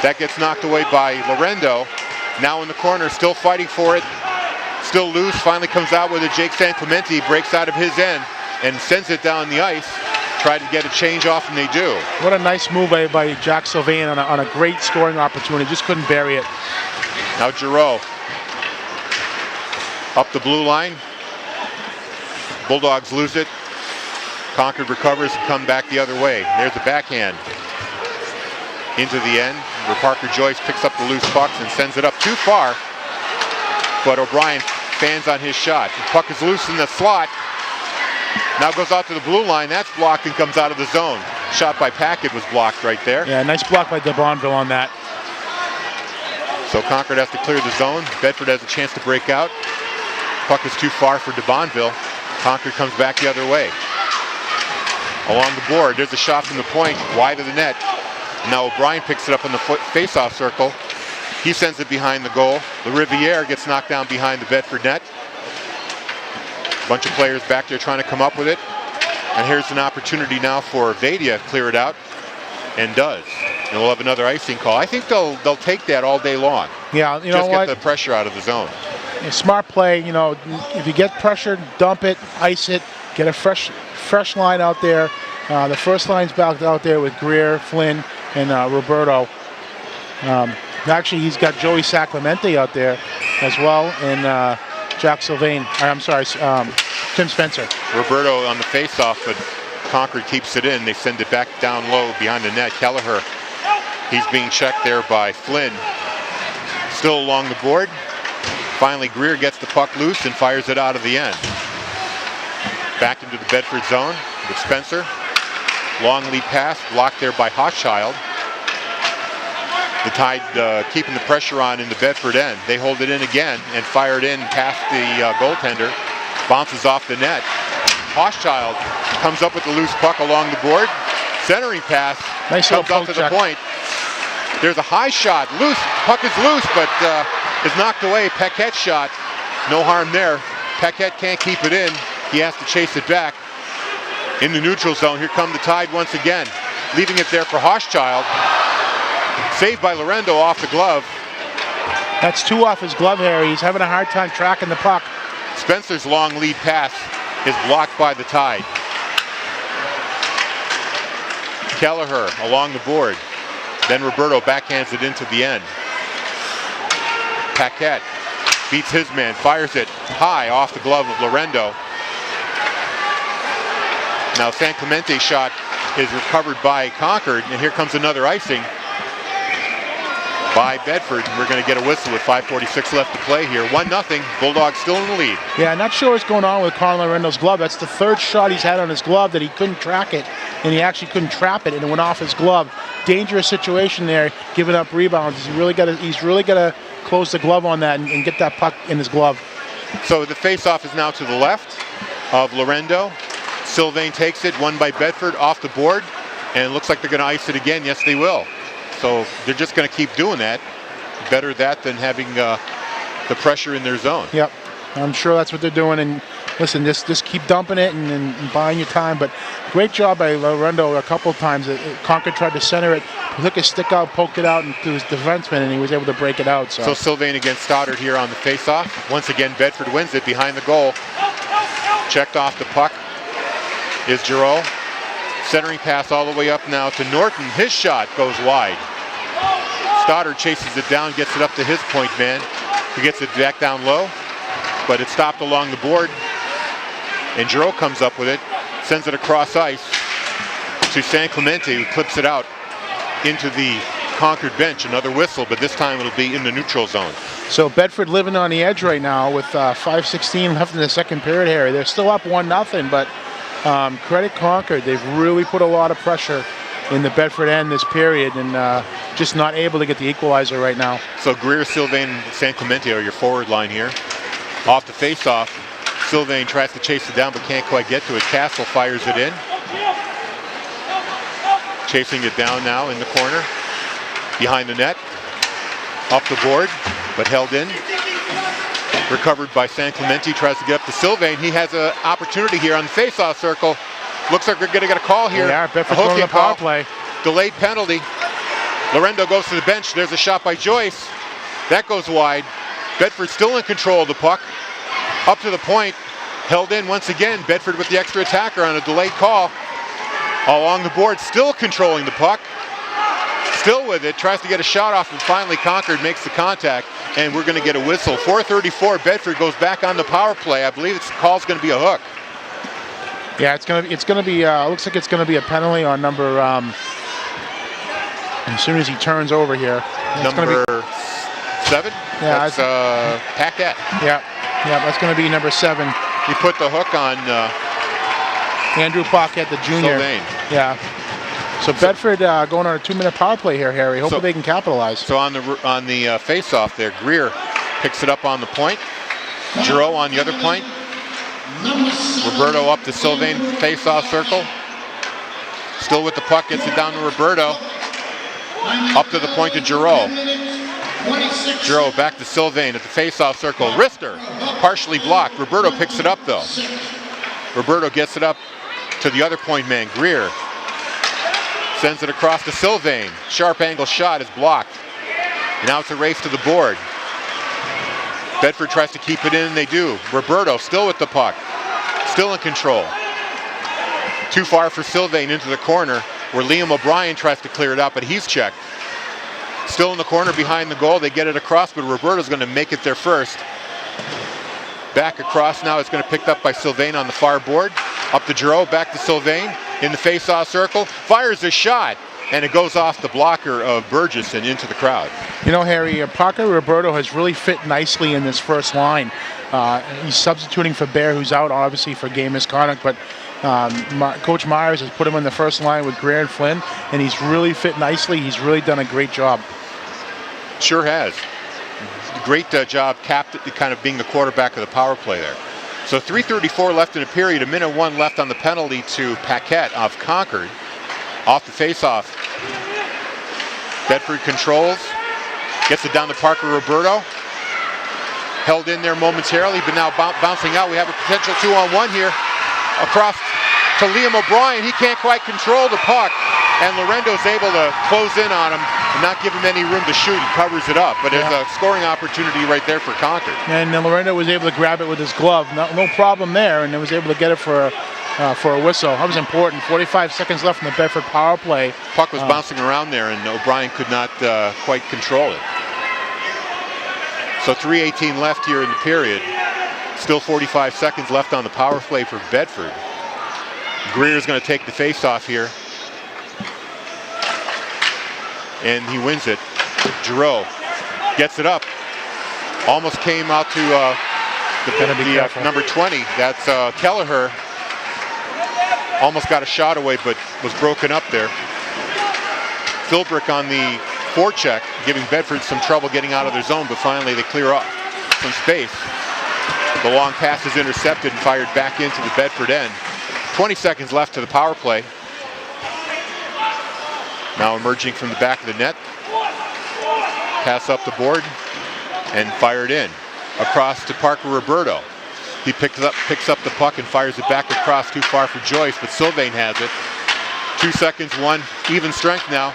That gets knocked away by Lorendo. Now in the corner, still fighting for it. Still loose, finally comes out with it. Jake San Clemente breaks out of his end and sends it down the ice. Try to get a change off, and they do. What a nice move by Jack Sylvain on a great scoring opportunity. Just couldn't bury it. Now Giroux up the blue line. Bulldogs lose it. Concord recovers and come back the other way. There's the backhand into the end, where Parker Joyce picks up the loose pucks and sends it up too far. But O'Brien fans on his shot. The puck is loose in the slot. Now goes out to the blue line. That's blocked and comes out of the zone. Shot by Packett was blocked right there. Yeah, nice block by DeBonville on that. So Concord has to clear the zone. Bedford has a chance to break out. Puck is too far for DeBonville. Concord comes back the other way. Along the board, there's a shot from the point, wide of the net. Now O'Brien picks it up in the face-off circle. He sends it behind the goal. The Riviere gets knocked down behind the Bedford net. Bunch of players back there trying to come up with it. And here's an opportunity now for Vadia to clear it out, and does. And we'll have another icing call. I think they'll take that all day long. Yeah, you know what? Just get the pressure out of the zone. A smart play, you know, if you get pressured, dump it, ice it, get a fresh line out there. The first line's back out there with Greer, Flynn, and Roberto. Actually, he's got Joey Saclemente out there as well, and Jack Sylvain. I'm sorry, Tim Spencer. Roberto on the face-off, but Concord keeps it in. They send it back down low behind the net. Kelleher, he's being checked there by Flynn. Still along the board. Finally, Greer gets the puck loose and fires it out of the end. Back into the Bedford zone with Spencer. Long lead pass, blocked there by Hochschild. The Tide keeping the pressure on in the Bedford end. They hold it in again and fire it in past the goaltender. Bounces off the net. Hochschild comes up with the loose puck along the board. Centering pass, nice comes up to the point. There's a high shot, loose, puck is loose, but is knocked away. Paquette shot, no harm there. Paquette can't keep it in. He has to chase it back. In the neutral zone, here come the Tide once again. Leaving it there for Hochschild. Saved by Lorendo off the glove. That's 2 off his glove, Harry. He's having a hard time tracking the puck. Spencer's long lead pass is blocked by the Tide. Kelleher along the board. Then Roberto backhands it into the end. Paquette beats his man, fires it high off the glove of Lorendo. Now San Clemente's shot is recovered by Concord, and here comes another icing by Bedford. We're going to get a whistle with 5:46 left to play here. 1-0, Bulldogs still in the lead. Yeah, not sure what's going on with Colin Lorendo's glove. That's the 3rd shot he's had on his glove that he couldn't track it, and he actually couldn't trap it, and it went off his glove. Dangerous situation there, giving up rebounds. He's really got to close the glove on that and get that puck in his glove. So the face-off is now to the left of Lorendo. Sylvain takes it, won by Bedford, off the board, and it looks like they're going to ice it again. Yes, they will. So they're just going to keep doing that. Better that than having the pressure in their zone. Yep, I'm sure that's what they're doing. And listen, just keep dumping it and buying your time. But great job by Lorendo a couple of times. Concord tried to center it, took his stick out, poked it out to his defenseman, and he was able to break it out. So Sylvain against Stoddard here on the face-off. Once again, Bedford wins it behind the goal. Checked off the puck is Giroux. Centering pass all the way up now to Norton. His shot goes wide. Stoddard chases it down, gets it up to his point man. He gets it back down low, but it's stopped along the board. And Giroux comes up with it, sends it across ice to San Clemente, who clips it out into the Concord bench. Another whistle, but this time it'll be in the neutral zone. So Bedford living on the edge right now with 5:16 left in the second period, Harry. They're still up 1-0, but credit Concord. They've really put a lot of pressure in the Bedford end this period, and just not able to get the equalizer right now. So Greer, Sylvain, San Clemente are your forward line here. Off the face-off, Sylvain tries to chase it down but can't quite get to it. Castle fires it in. Chasing it down now in the corner. Behind the net. Up the board, but held in. Recovered by San Clemente, tries to get up to Sylvain. He has an opportunity here on the face-off circle. Looks like we're going to get a call here. Yeah, Bedford's going to power play. Delayed penalty. Lorendo goes to the bench. There's a shot by Joyce. That goes wide. Bedford still in control of the puck. Up to the point. Held in once again. Bedford with the extra attacker on a delayed call. Along the board, still controlling the puck. Still with it. Tries to get a shot off, and finally Concord makes the contact. And we're going to get a whistle. 4:34. Bedford goes back on the power play. I believe the call's going to be a hook. Yeah, it's going to be. Looks like it's going to be a penalty on number. As soon as he turns over here. Number 7. Yeah, that's Paquette. Yeah, that's going to be number 7. He put the hook on Andrew Paquette, the junior. Sylvain. Yeah. So Bedford going on a 2-minute power play here, Harry. Hopefully they can capitalize. So on the face-off there, Greer picks it up on the point. Giroux on the other point. Roberto up to Sylvain, face-off circle. Still with the puck, gets it down to Roberto. Up to the point to Giroux. Giroux back to Sylvain at the face-off circle. Wrister, partially blocked. Roberto picks it up though. Roberto gets it up to the other point man, Greer. Sends it across to Sylvain. Sharp angle shot is blocked. Now it's a race to the board. Bedford tries to keep it in, and they do. Roberto still with the puck. Still in control. Too far for Sylvain into the corner, where Liam O'Brien tries to clear it out, but he's checked. Still in the corner behind the goal. They get it across, but Roberto's going to make it there first. Back across now, it's going to be picked up by Sylvain on the far board. Up to Giroux, back to Sylvain in the face-off circle. Fires a shot, and it goes off the blocker of Burgess and into the crowd. You know, Harry, Parker Roberto has really fit nicely in this first line. He's substituting for Bear, who's out, obviously, for game misconduct, but Coach Myers has put him in the first line with Greer and Flynn, and he's really fit nicely. He's really done a great job. Sure has. Great job kind of being the quarterback of the power play there. So 3:34 left in the period, 1:01 left on the penalty to Paquette of Concord. Off the face-off. Bedford controls, gets it down to Parker Roberto. Held in there momentarily, but now bouncing out. We have a potential 2-on-1 here. Across to Liam O'Brien. He can't quite control the puck, and Lorendo's able to close in on him and not give him any room to shoot. He covers it up, but there's a scoring opportunity right there for Concord. And Lorendo was able to grab it with his glove. No problem there, and was able to get it for a whistle. That was important. 45 seconds left in the Bedford power play. Puck was bouncing around there, and O'Brien could not quite control it. So 3:18 left here in the period. Still 45 seconds left on the power play for Bedford. Greer's going to take the face-off here. And he wins it. Giroux gets it up. Almost came out to the number 20. That's Kelleher. Almost got a shot away, but was broken up there. Philbrick on the forecheck, giving Bedford some trouble getting out of their zone, but finally they clear off some space. The long pass is intercepted and fired back into the Bedford end. 20 seconds left to the power play. Now emerging from the back of the net. Pass up the board and fired in. Across to Parker Roberto. He picks up the puck and fires it back across, too far for Joyce, but Sylvain has it. 2 seconds, one even strength now.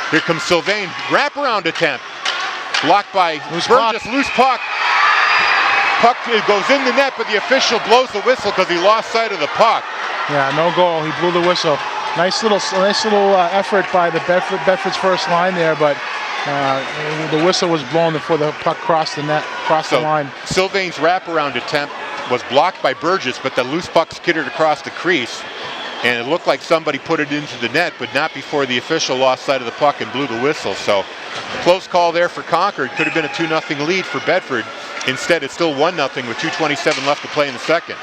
Here comes Sylvain, wraparound attempt. Blocked by Burgess, loose puck. Puck goes in the net, but the official blows the whistle because he lost sight of the puck. Yeah, no goal. He blew the whistle. Nice little effort by the Bedford's first line there, but the whistle was blown before the puck crossed the net, the line. Sylvain's wraparound attempt was blocked by Burgess, but the loose puck skittered across the crease, and it looked like somebody put it into the net, but not before the official lost sight of the puck and blew the whistle. So close call there for Concord. Could have been a 2-0 lead for Bedford. Instead, it's still 1-0 with 2:27 left to play in the second.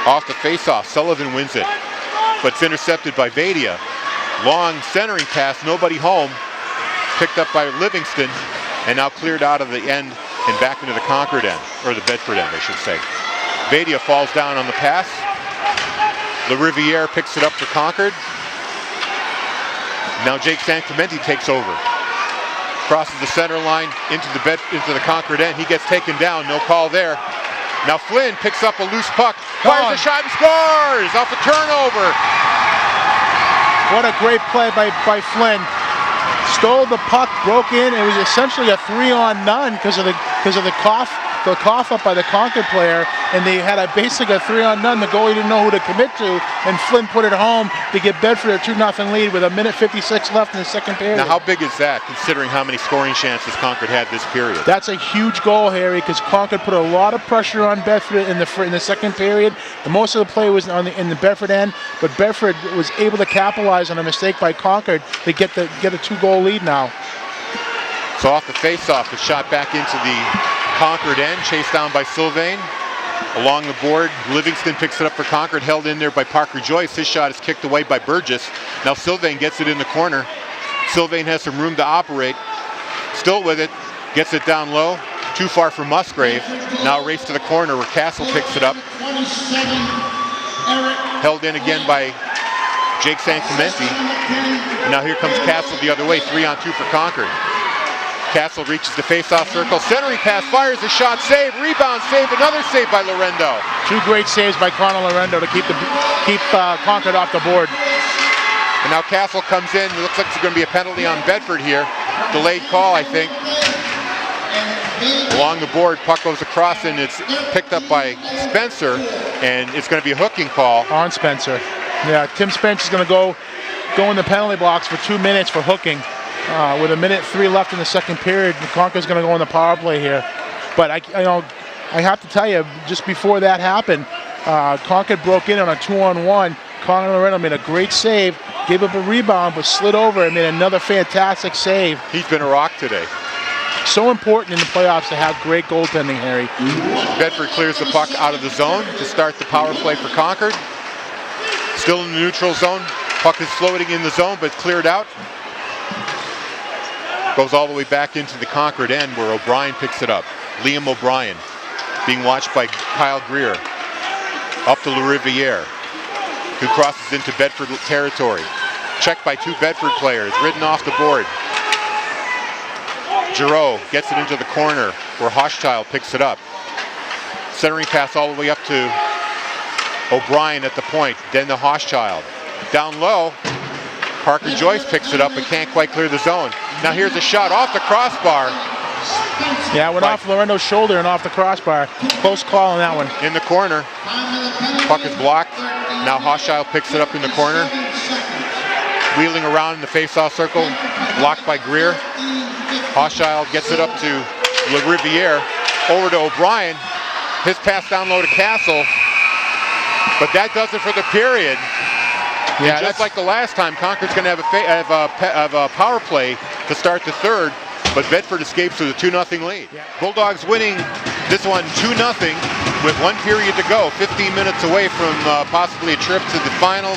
Off the face-off, Sullivan wins it, but it's intercepted by Vadia. Long centering pass, nobody home. Picked up by Livingston, and now cleared out of the end and back into the Concord end, or the Bedford end, I should say. Vadia falls down on the pass. LaRiviere picks it up for Concord. Now Jake Sanctimenti takes over. Crosses the center line into the Concord end. He gets taken down, no call there. Now Flynn picks up a loose puck, fires a shot and scores off a turnover. What a great play by Flynn. Stole the puck, broke in. It was essentially a 3-on-none because of the cough up by the Concord player, and they had basically a 3-on-none. The goalie didn't know who to commit to, and Flynn put it home to give Bedford a 2-0 lead with 1:56 left in the second period. Now, how big is that, considering how many scoring chances Concord had this period? That's a huge goal, Harry, because Concord put a lot of pressure on Bedford in the second period. Most of the play was in the Bedford end, but Bedford was able to capitalize on a mistake by Concord to get a 2-goal lead now. So off the face-off, it's shot back into the Concord end, chased down by Sylvain. Along the board, Livingston picks it up for Concord, held in there by Parker Joyce. His shot is kicked away by Burgess. Now Sylvain gets it in the corner. Sylvain has some room to operate. Still with it, gets it down low. Too far for Musgrave. Now race to the corner where Castle picks it up. Held in again by Jake Sanctimenti. Now here comes Castle the other way, 3-on-2 for Concord. Castle reaches the face-off circle, centering pass, fires a shot, save, rebound, save, another save by Lorendo. 2 great saves by Connor Lorendo to keep Concord off the board. And now Castle comes in. It looks like there's going to be a penalty on Bedford here. Delayed call, I think. Along the board, puck goes across, and it's picked up by Spencer, and it's going to be a hooking call. On Spencer. Yeah, Tim Spence is going to go in the penalty box for 2 minutes for hooking. With 1:03 left in the second period, Concord's going to go in the power play here. But I have to tell you, just before that happened, Concord broke in on a 2-on-1. Conor Loretto made a great save, gave up a rebound, but slid over and made another fantastic save. He's been a rock today. So important in the playoffs to have great goaltending, Harry. Bedford clears the puck out of the zone to start the power play for Concord. Still in the neutral zone. Puck is floating in the zone, but cleared out. Goes all the way back into the Concord end where O'Brien picks it up. Liam O'Brien being watched by Kyle Greer. Up to LaRiviere, who crosses into Bedford territory. Checked by two Bedford players, ridden off the board. Giroux gets it into the corner where Hochschild picks it up. Centering pass all the way up to O'Brien at the point, then to Hochschild. Down low, Parker Joyce picks it up but can't quite clear the zone. Now here's a shot off the crossbar. Yeah, it went off Lorendo's shoulder and off the crossbar. Close call on that one. In the corner. Puck is blocked. Now Hochschild picks it up in the corner. Wheeling around in the face-off circle. Blocked by Greer. Hochschild gets it up to LaRiviere. Over to O'Brien. His pass down low to Castle. But that does it for the period. Yeah, just like the last time, Concord's going to have a power play to start the third, but Bedford escapes with a 2-0 lead. Yeah. Bulldogs winning this one 2-0 with 1 period to go, 15 minutes away from possibly a trip to the finals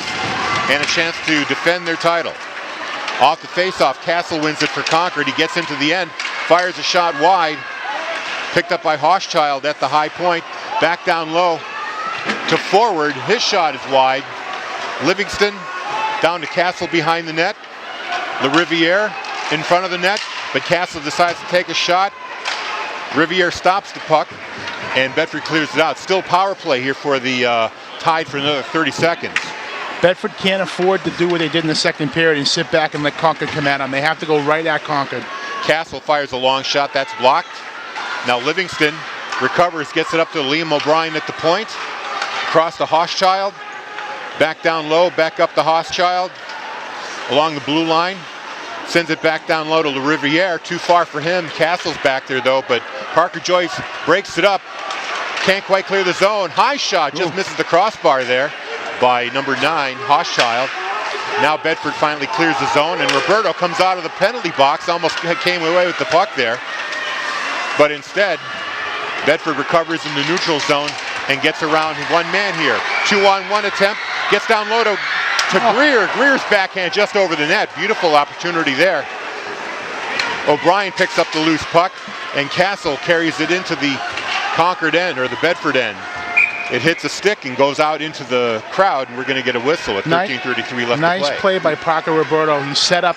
and a chance to defend their title. Off the face-off, Castle wins it for Concord. He gets into the end, fires a shot wide, picked up by Hochschild at the high point, back down low to forward. His shot is wide. Livingston down to Castle behind the net. LaRiviere in front of the net, but Castle decides to take a shot. Riviere stops the puck, and Bedford clears it out. Still power play here for the Tide for another 30 seconds. Bedford can't afford to do what they did in the second period and sit back and let Concord come at them. They have to go right at Concord. Castle fires a long shot. That's blocked. Now Livingston recovers, gets it up to Liam O'Brien at the point. Across to Hochschild. Back down low, back up to Hochschild. Along the blue line. Sends it back down low to LaRiviere. Too far for him. Castle's back there though, but Parker Joyce breaks it up. Can't quite clear the zone. High shot, just misses the crossbar there by number 9, Hochschild. Now Bedford finally clears the zone, and Roberto comes out of the penalty box. Almost came away with the puck there. But instead, Bedford recovers in the neutral zone and gets around one man here. 2-on-1 attempt. Gets down low to Greer. Greer's backhand just over the net. Beautiful opportunity there. O'Brien picks up the loose puck, and Castle carries it into the Concord end, or the Bedford end. It hits a stick and goes out into the crowd, and we're going to get a whistle at 13:33 left to play. Nice play by Parker Roberto. He set up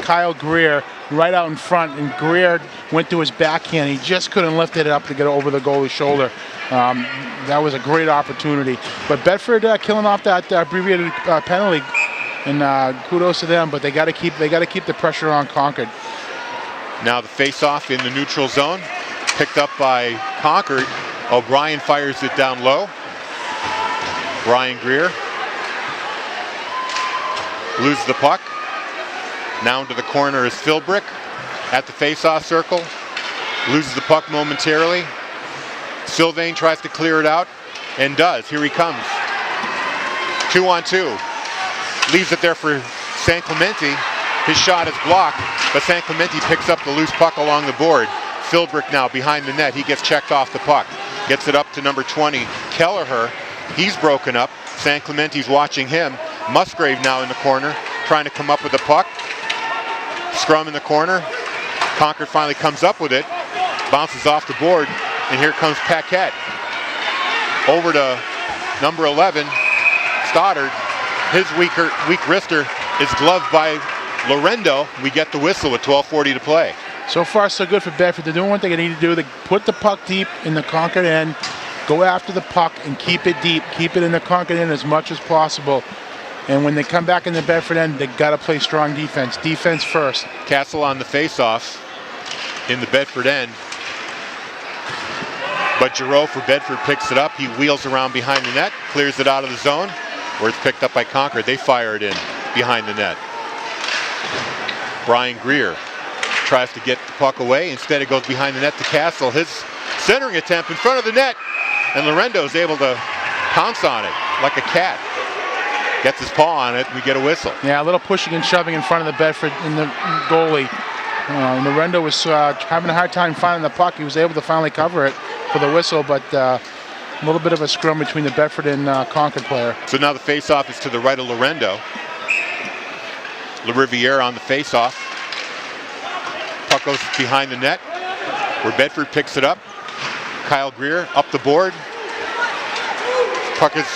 Kyle Greer right out in front, and Greer went to his backhand. He just couldn't lift it up to get over the goalie's shoulder. That was a great opportunity. But Bedford killing off that abbreviated penalty, and kudos to them. But they got to keep the pressure on Concord. Now the face-off in the neutral zone, picked up by Concord. O'Brien fires it down low. Brian Greer loses the puck. Now into the corner is Philbrick at the face-off circle. Loses the puck momentarily. Sylvain tries to clear it out and does. Here he comes. 2-on-2. Leaves it there for San Clemente. His shot is blocked, but San Clemente picks up the loose puck along the board. Philbrick now behind the net. He gets checked off the puck. Gets it up to number 20, Kelleher. He's broken up. San Clemente's watching him. Musgrave now in the corner, trying to come up with the puck. Scrum in the corner. Concord finally comes up with it. Bounces off the board, and here comes Paquette. Over to number 11, Stoddard. His weak wrister is gloved by Lorendo. We get the whistle with 12:40 to play. So far, so good for Bedford. They're doing what they need to do. They put the puck deep in the Concord end, go after the puck, and keep it deep. Keep it in the Concord end as much as possible. And when they come back in the Bedford end, they got to play strong defense. Defense first. Castle on the face-off in the Bedford end. But Giroux for Bedford picks it up. He wheels around behind the net, clears it out of the zone, where it's picked up by Concord. They fire it in behind the net. Brian Greer tries to get the puck away. Instead, it goes behind the net to Castle. His Centering attempt in front of the net, and Lorendo's able to pounce on it like a cat. Gets his paw on it, we get a whistle. Yeah, a little pushing and shoving in front of the Bedford in the goalie. Lorendo was having a hard time finding the puck. He was able to finally cover it for the whistle, but a little bit of a scrum between the Bedford and Concord player. So now the face-off is to the right of Lorendo. LaRiviere on the face-off. Puck goes behind the net, where Bedford picks it up. Kyle Greer up the board. Puck is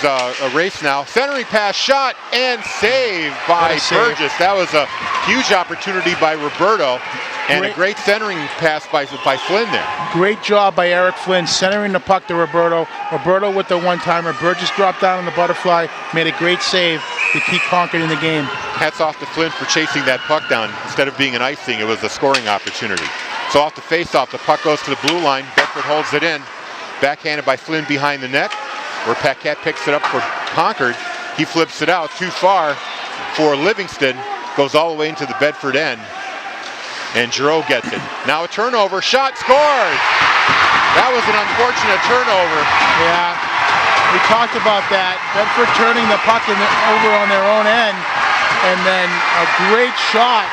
erased now. Centering pass, shot, and save by Burgess. That was a huge opportunity by Roberto, and a great centering pass by Flynn there. Great job by Eric Flynn centering the puck to Roberto. Roberto with the one-timer. Burgess dropped down on the butterfly, made a great save to keep Concord in the game. Hats off to Flynn for chasing that puck down. Instead of being an icing, it was a scoring opportunity. So off the face-off, the puck goes to the blue line. Bedford holds it in. Backhanded by Flynn behind the net, where Paquette picks it up for Concord. He flips it out too far for Livingston. Goes all the way into the Bedford end. And Giroux gets it. Now a turnover. Shot, scores! That was an unfortunate turnover. Yeah, we talked about that. Bedford turning the puck over on their own end. And then a great shot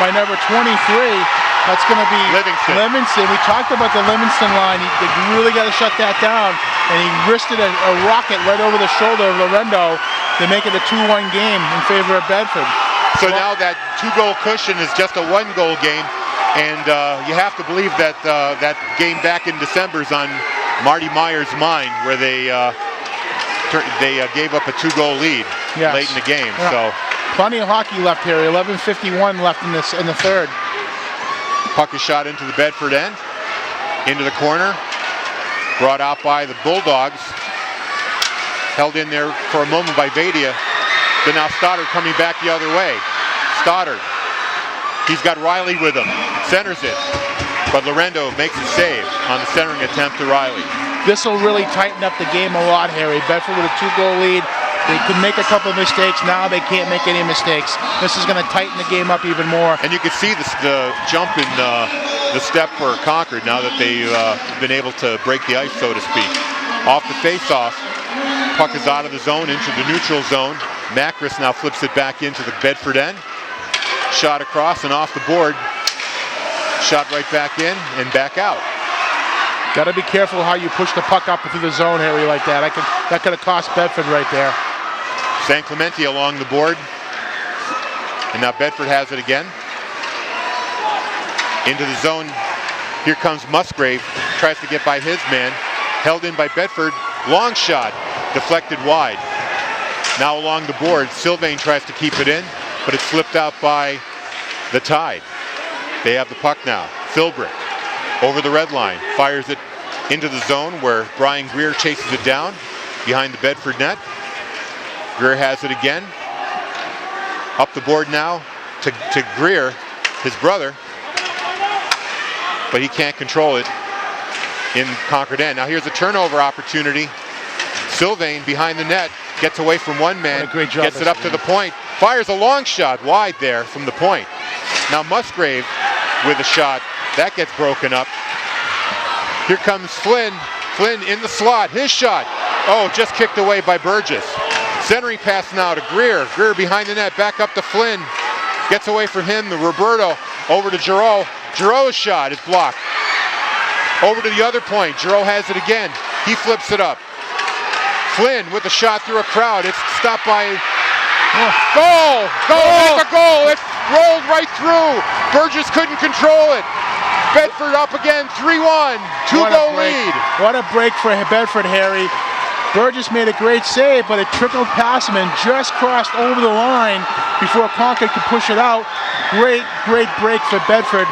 by number 23. That's going to be Livingston. We talked about the Livingston line. They really got to shut that down. And he wristed a rocket right over the shoulder of Lorendo to make it a 2-1 game in favor of Bedford. So now that 2-goal cushion is just a 1-goal game. And you have to believe that that game back in December is on Marty Meyer's mind, where they gave up a 2-goal lead late in the game. Yeah. So plenty of hockey left here. 11:51 left in the third. Puck is shot into the Bedford end, into the corner, brought out by the Bulldogs. Held in there for a moment by Vadia. But now Stoddard coming back the other way. Stoddard, he's got Riley with him, centers it. But Lorendo makes a save on the centering attempt to Riley. This will really tighten up the game a lot, Harry. Bedford with a 2-goal lead. They could make a couple of mistakes. Now they can't make any mistakes. This is going to tighten the game up even more. And you can see the jump in the step for Concord now that they've been able to break the ice, so to speak. Off the face-off, puck is out of the zone into the neutral zone. Macris now flips it back into the Bedford end. Shot across and off the board. Shot right back in and back out. Got to be careful how you push the puck up through the zone, Harry, like that. That could have cost Bedford right there. San Clemente along the board. And now Bedford has it again. Into the zone. Here comes Musgrave. Tries to get by his man. Held in by Bedford. Long shot. Deflected wide. Now along the board. Sylvain tries to keep it in, but it's flipped out by the Tide. They have the puck now. Philbrick over the red line. Fires it into the zone where Brian Greer chases it down behind the Bedford net. Greer has it again. Up the board now to Greer, his brother. But he can't control it in Concord end. Now here's a turnover opportunity. Sylvain behind the net. Gets away from one man. Great job. Gets it up to the point. Fires a long shot wide there from the point. Now Musgrave with a shot. That gets broken up. Here comes Flynn. Flynn in the slot. His shot. Oh, just kicked away by Burgess. Centering pass now to Greer. Greer behind the net. Back up to Flynn. Gets away from him. The Roberto over to Giroux. Giroux's shot is blocked. Over to the other point. Giroux has it again. He flips it up. Flynn with a shot through a crowd. It's stopped by... Goal! Goal! It's a goal! It rolled right through. Burgess couldn't control it. Bedford up again, 3-1. 2-goal lead. What a break for Bedford, Harry. Burgess made a great save, but it trickled past him and just crossed over the line before Concord could push it out. Great break for Bedford.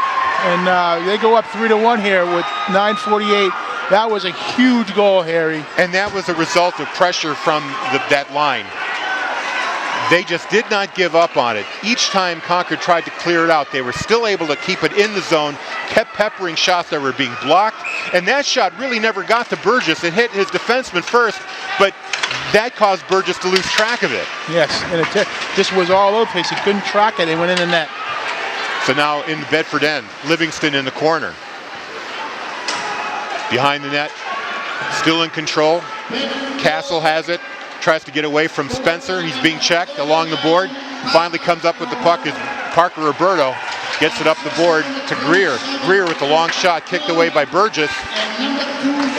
And they go up 3-1 here with 9:48. That was a huge goal, Harry. And that was a result of pressure from that line. They just did not give up on it. Each time Concord tried to clear it out, they were still able to keep it in the zone, kept peppering shots that were being blocked, and that shot really never got to Burgess. It hit his defenseman first, but that caused Burgess to lose track of it. Yes, and it just was all over the place. He couldn't track it. It went in the net. So now in the Bedford end, Livingston in the corner. Behind the net, still in control. Castle has it, tries to get away from Spencer. He's being checked along the board. Finally comes up with the puck as Parker Roberto gets it up the board to Greer. Greer with the long shot kicked away by Burgess.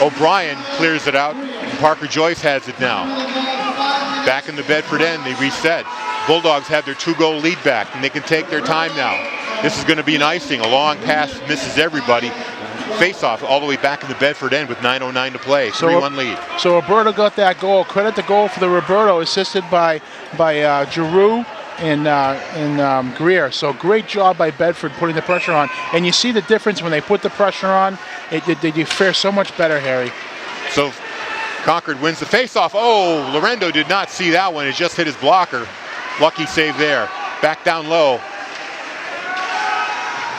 O'Brien clears it out. Parker Joyce has it now. Back in the Bedford end, they reset. Bulldogs have their 2-goal lead back, and they can take their time now. This is going to be an icing. A long pass misses everybody. Face-off all the way back in the Bedford end with 9:09 to play. 3-1 lead. So Roberto got that goal. Credit the goal for the Roberto, assisted by Giroux and Greer. So great job by Bedford putting the pressure on. And you see the difference when they put the pressure on. They fare so much better, Harry. So Concord wins the face-off. Oh, Lorendo did not see that one. It just hit his blocker. Lucky save there. Back down low.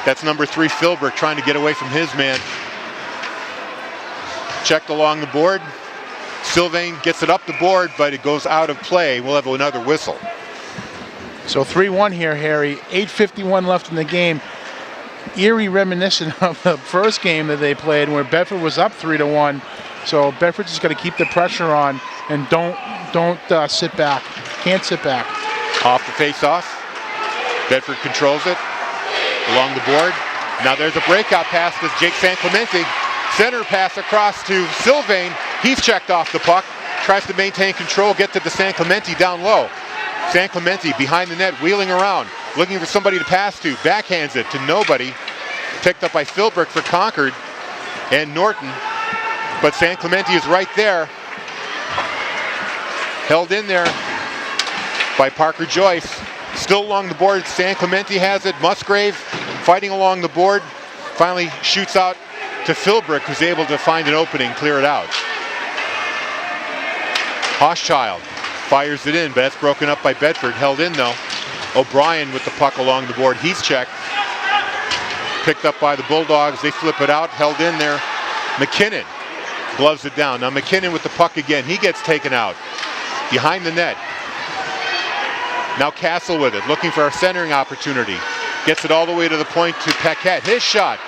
That's number 3, Philbrick, trying to get away from his man. Checked along the board. Sylvain gets it up the board, but it goes out of play. We'll have another whistle. So 3-1 here, Harry. 8:51 left in the game. Eerie reminiscent of the first game that they played where Bedford was up 3-1. So Bedford's just got to keep the pressure on and don't sit back. Can't sit back. Off the face-off. Bedford controls it along the board. Now there's a breakout pass to Jake San Clemente. Center pass across to Sylvain. He's checked off the puck. Tries to maintain control, get to the San Clemente down low. San Clemente behind the net, wheeling around, looking for somebody to pass to. Backhands it to nobody. Picked up by Philbrick for Concord and Norton. But San Clemente is right there. Held in there by Parker Joyce. Still along the board, San Clemente has it. Musgrave fighting along the board. Finally shoots out to Philbrick, who's able to find an opening, clear it out. Hochschild fires it in, but that's broken up by Bedford. Held in though. O'Brien with the puck along the board. He's checked. Picked up by the Bulldogs. They flip it out. Held in there. McKinnon gloves it down. Now McKinnon with the puck again. He gets taken out. Behind the net. Now Castle with it, looking for a centering opportunity. Gets it all the way to the point to Paquette. His shot.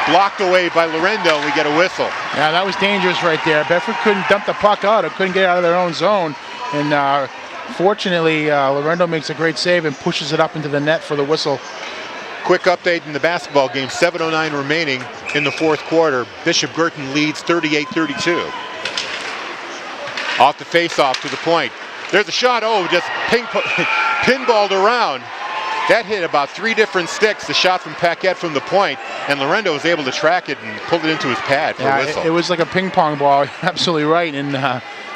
Blocked away by Lorendo. We get a whistle. Yeah, that was dangerous right there. Bedford couldn't dump the puck out or couldn't get out of their own zone. And fortunately, Lorendo makes a great save and pushes it up into the net for the whistle. Quick update in the basketball game. 7:09 remaining in the fourth quarter. Bishop Girton leads 38-32. Off the face-off to the point. There's a shot. Oh, just pinballed around. That hit about 3 different sticks. The shot from Paquette from the point, and Lorendo was able to track it and pulled it into his pad for a whistle. It was like a ping pong ball. Absolutely right. And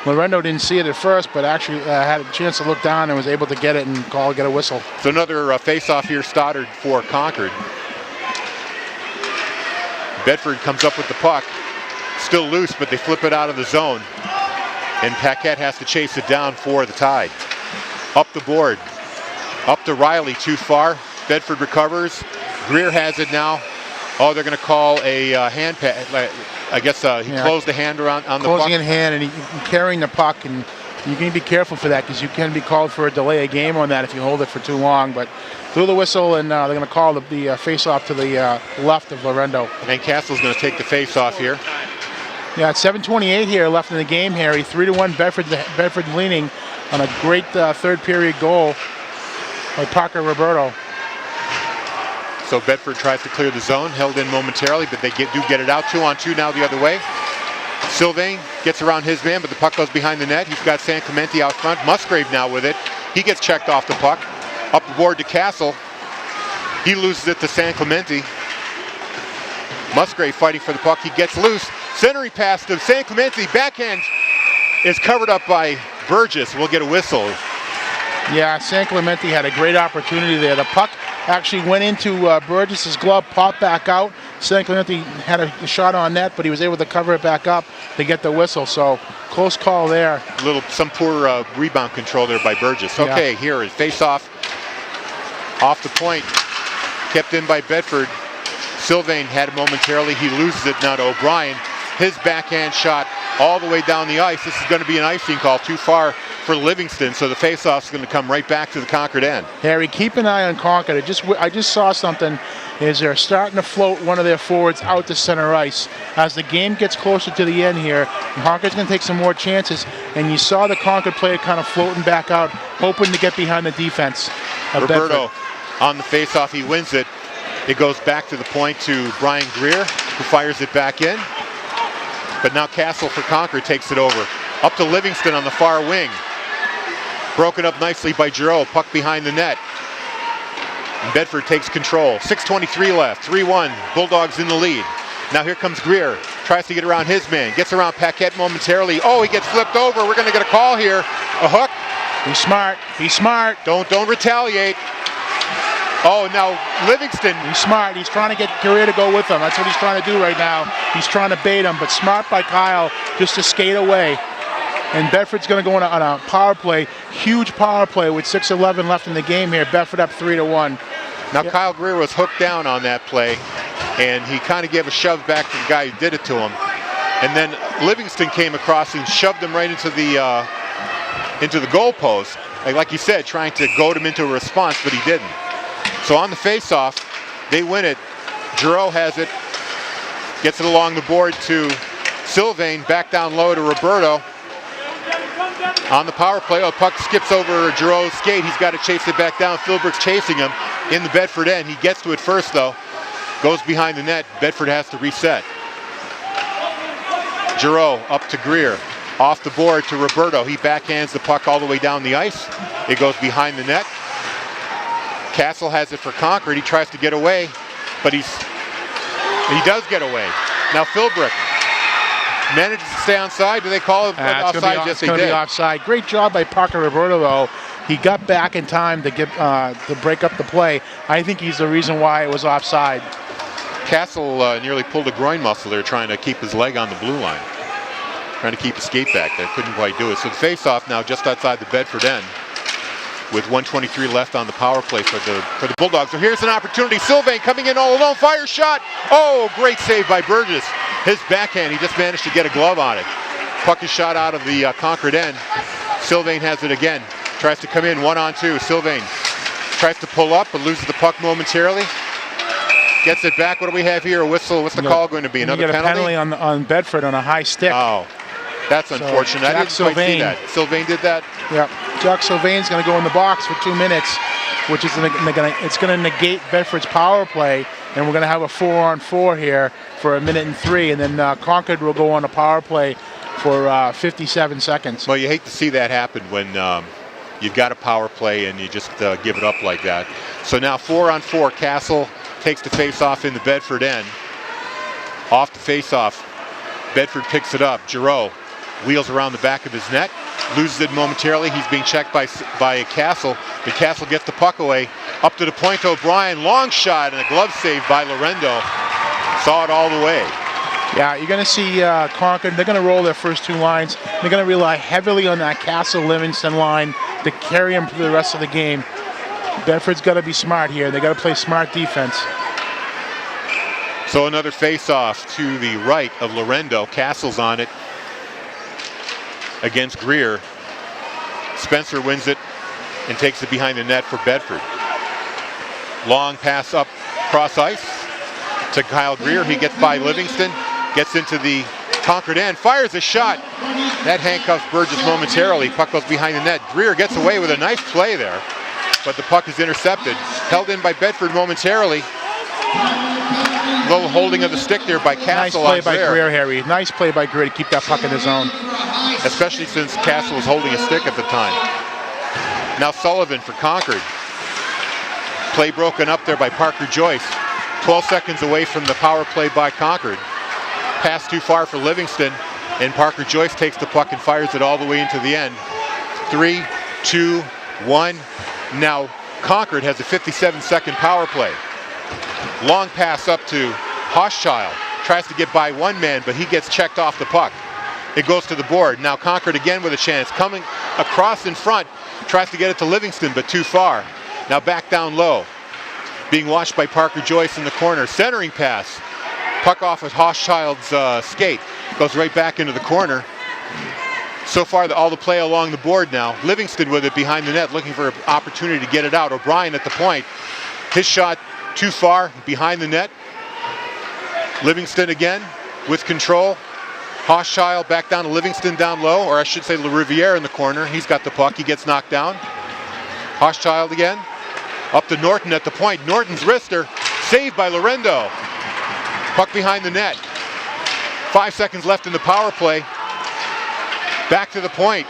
Lorendo didn't see it at first, but actually had a chance to look down and was able to get it and get a whistle. So another face-off here, Stoddard for Concord. Bedford comes up with the puck. Still loose, but they flip it out of the zone. And Paquette has to chase it down for the Tide. Up the board. Up to Riley, too far. Bedford recovers. Greer has it now. Oh, they're going to call a hand pass. I guess he closed the hand around on the puck. Closing in hand and carrying the puck, and you can be careful for that because you can be called for a delay of game on that if you hold it for too long. But blew the whistle, and they're going to call the face-off to the left of Lorendo. And Castle's going to take the face-off here. Yeah, it's 7:28 here left in the game, Harry. 3-1 Bedford leaning on a great third period goal by Parker Roberto. So Bedford tries to clear the zone, held in momentarily, but they do get it out. 2-on-2 now the other way. Sylvain gets around his man, but the puck goes behind the net. He's got San Clemente out front. Musgrave now with it. He gets checked off the puck. Up the board to Castle. He loses it to San Clemente. Musgrave fighting for the puck. He gets loose. Centering pass to San Clemente. Backhand is covered up by Burgess. We'll get a whistle. Yeah, San Clemente had a great opportunity there. The puck actually went into Burgess's glove, popped back out. San Clemente had a shot on net, but he was able to cover it back up to get the whistle. So close call there. Some poor rebound control there by Burgess. Okay, yeah. Here is face-off. Off the point. Kept in by Bedford. Sylvain had it momentarily. He loses it now to O'Brien. His backhand shot all the way down the ice. This is going to be an icing call too far for Livingston, so the faceoff is going to come right back to the Concord end. Harry, keep an eye on Concord. I just saw something. Is they're starting to float one of their forwards out to center ice. As the game gets closer to the end here, Concord's going to take some more chances, and you saw the Concord player kind of floating back out, hoping to get behind the defense of Roberto Bedford. on the faceoff, he wins it. It goes back to the point to Brian Greer, who fires it back in. But now Castle for Concord takes it over. Up to Livingston on the far wing. Broken up nicely by Giroux, puck behind the net. And Bedford takes control. 6:23 left, 3-1, Bulldogs in the lead. Now here comes Greer, tries to get around his man, gets around Paquette momentarily. Oh, he gets flipped over. We're going to get a call here. A hook. He's smart. He's smart. Don't retaliate. Oh, now Livingston. He's smart. He's trying to get Greer to go with him. That's what he's trying to do right now. He's trying to bait him, but smart by Kyle just to skate away. And Bedford's going to go on a power play, huge power play with 6:11 left in the game here. Bedford up 3-1. Now Kyle Greer was hooked down on that play, and he kind of gave a shove back to the guy who did it to him. And then Livingston came across and shoved him right into the goal post. Like you said, trying to goad him into a response, but he didn't. So on the face-off, they win it. Giroux has it, gets it along the board to Sylvain, back down low to Roberto. On the power play, puck skips over Giroux's skate. He's got to chase it back down. Philbrick's chasing him in the Bedford end. He gets to it first, though. Goes behind the net. Bedford has to reset. Giroux up to Greer. Off the board to Roberto. He backhands the puck all the way down the ice. It goes behind the net. Castle has it for Concord. He tries to get away, but he does get away. Now Philbrick manages to stay onside. Do they call it offside? Yes, they did. It's going to be offside. Great job by Parker Roberto, though. He got back in time to get to break up the play. I think he's the reason why it was offside. Castle nearly pulled a groin muscle there, trying to keep his leg on the blue line, trying to keep his skate back there. Couldn't quite do it. So the face-off now just outside the Bedford end, with 1:23 left on the power play for the Bulldogs. So here's an opportunity. Sylvain coming in all alone. Fire shot. Oh, great save by Burgess. His backhand, he just managed to get a glove on it. Puck is shot out of the Concord end. Sylvain has it again. Tries to come in 1-on-2. Sylvain tries to pull up, but loses the puck momentarily. Gets it back. What do we have here? A whistle. What's the call going to be? Another penalty? A penalty on Bedford on a high stick. Oh, that's unfortunate. I didn't quite see that. Sylvain did that? Yep. Jack Sylvain's going to go in the box for 2 minutes, which is going to negate Bedford's power play, and we're going to have a 4-on-4 here for 1:03, and then Concord will go on a power play for 57 seconds. Well, you hate to see that happen when you've got a power play and you just give it up like that. So now 4-on-4, Castle takes the face-off in the Bedford end. Off the face-off, Bedford picks it up. Giroux wheels around the back of his net, loses it momentarily. He's being checked by Castle, but Castle gets the puck away. Up to the point to O'Brien, long shot and a glove save by Lorendo. Saw it all the way. Yeah, you're going to see Concord, they're going to roll their first two lines. They're going to rely heavily on that Castle-Livingston line to carry them through the rest of the game. Bedford's got to be smart here. They got to play smart defense. So another face-off to the right of Lorendo. Castle's on it against Greer. Spencer wins it and takes it behind the net for Bedford. Long pass up cross ice to Kyle Greer. He gets by Livingston, gets into the Concord end, fires a shot. That handcuffs Burgess momentarily. Puck goes behind the net. Greer gets away with a nice play there, but the puck is intercepted. Held in by Bedford momentarily. Little holding of the stick there by Castle. Nice play by Greer, Harry. Nice play by Greer to keep that puck in his zone. Especially since Castle was holding a stick at the time. Now Sullivan for Concord. Play broken up there by Parker Joyce. 12 seconds away from the power play by Concord. Pass too far for Livingston, and Parker Joyce takes the puck and fires it all the way into the end. 3, 2, 1. Now Concord has a 57-second power play. Long pass up to Hochschild. Tries to get by one man, but he gets checked off the puck. It goes to the board. Now Concord again with a chance. Coming across in front. Tries to get it to Livingston, but too far. Now back down low. Being watched by Parker Joyce in the corner. Centering pass Puck off with Hochschild's skate. Goes right back into the corner. So far, all the play along the board now. Livingston with it behind the net, looking for an opportunity to get it out. O'Brien at the point. His shot too far behind the net. Livingston again with control. Hochschild back down to Livingston down low, or I should say LaRiviere in the corner. He's got the puck. He gets knocked down. Hochschild again. Up to Norton at the point. Norton's wrister. Saved by Lorendo. Puck behind the net. 5 seconds left in the power play. Back to the point.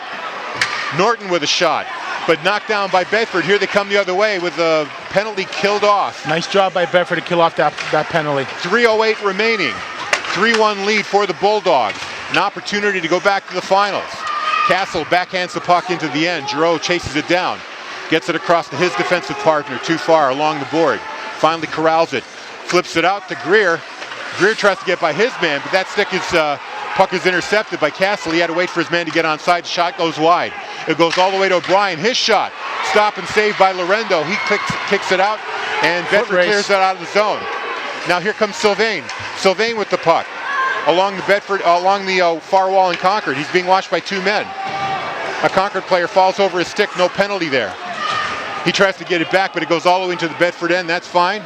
Norton with a shot, but knocked down by Bedford. Here they come the other way with a penalty killed off. Nice job by Bedford to kill off that penalty. 3:08 remaining. 3-1 lead for the Bulldogs. An opportunity to go back to the finals. Castle backhands the puck into the end. Giroux chases it down. Gets it across to his defensive partner. Too far along the board. Finally corrals it. Flips it out to Greer. Greer tries to get by his man, but that puck is intercepted by Castle. He had to wait for his man to get onside. The shot goes wide. It goes all the way to O'Brien. His shot. Stop and save by Lorendo. He kicks it out, and Bedford clears that out of the zone. Now here comes Sylvain. Sylvain with the puck along the far wall in Concord. He's being watched by two men. A Concord player falls over his stick. No penalty there. He tries to get it back, but it goes all the way into the Bedford end. That's fine,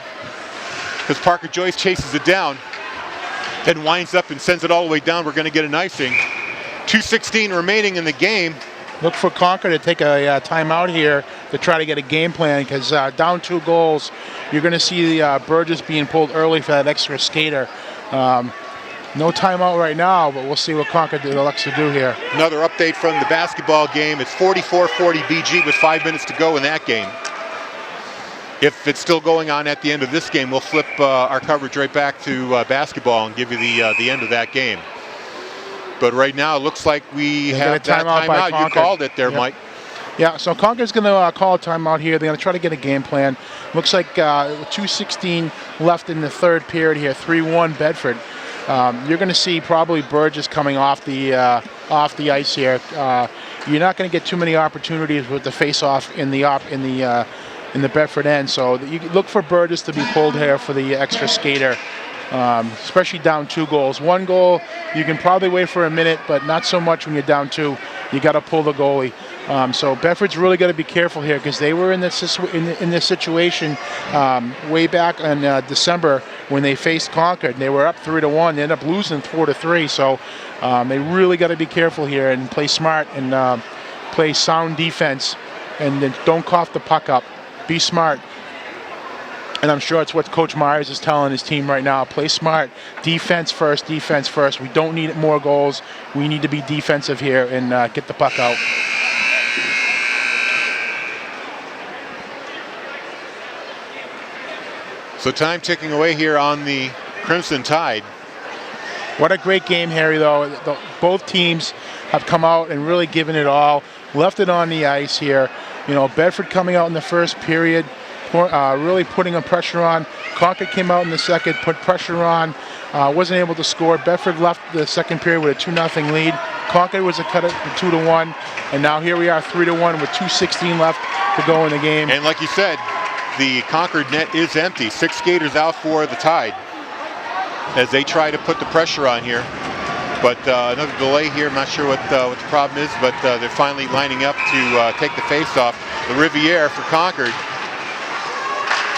because Parker Joyce chases it down and winds up and sends it all the way down. We're going to get an icing. 2:16 remaining in the game. Look for Concord to take a timeout here to try to get a game plan, because down 2 goals, you're going to see Burgess being pulled early for that extra skater. No timeout right now, but we'll see what Concord elects to do here. Another update from the basketball game. It's 44-40 BG with 5 minutes to go in that game. If it's still going on at the end of this game, we'll flip our coverage right back to basketball and give you the end of that game. But right now, it looks like we have that timeout. You called it there, yep. Mike. Yeah, so Concord's going to call a timeout here. They're going to try to get a game plan. Looks like 2:16 left in the third period here, 3-1 Bedford. You're going to see probably Burgess coming off the ice here. You're not going to get too many opportunities with the face-off in the Bedford end. So you look for Burgess to be pulled here for the extra skater, especially down 2 goals. 1 goal, you can probably wait for a minute, but not so much when you're down 2. You got to pull the goalie. So Bedford's really got to be careful here, because they were in this situation way back in December when they faced Concord. They were up 3-1. They ended up losing 4-3. So they really got to be careful here and play smart and play sound defense, and then don't cough the puck up. Be smart. And I'm sure it's what Coach Myers is telling his team right now. Play smart. Defense first, defense first. We don't need more goals. We need to be defensive here and get the puck out. So time ticking away here on the Crimson Tide. What a great game, Harry, though. Both teams have come out and really given it all. Left it on the ice here. You know, Bedford coming out in the first period, really putting a pressure on. Concord came out in the second, put pressure on, wasn't able to score. Bedford left the second period with a 2-0 lead. Concord was a cut at 2-1, and now here we are 3-1 with 2:16 left to go in the game. And like you said, the Concord net is empty. 6 skaters out for the Tide as they try to put the pressure on here. But another delay here. I'm not sure what the problem is, but they're finally lining up to take the face-off. The Riviere for Concord.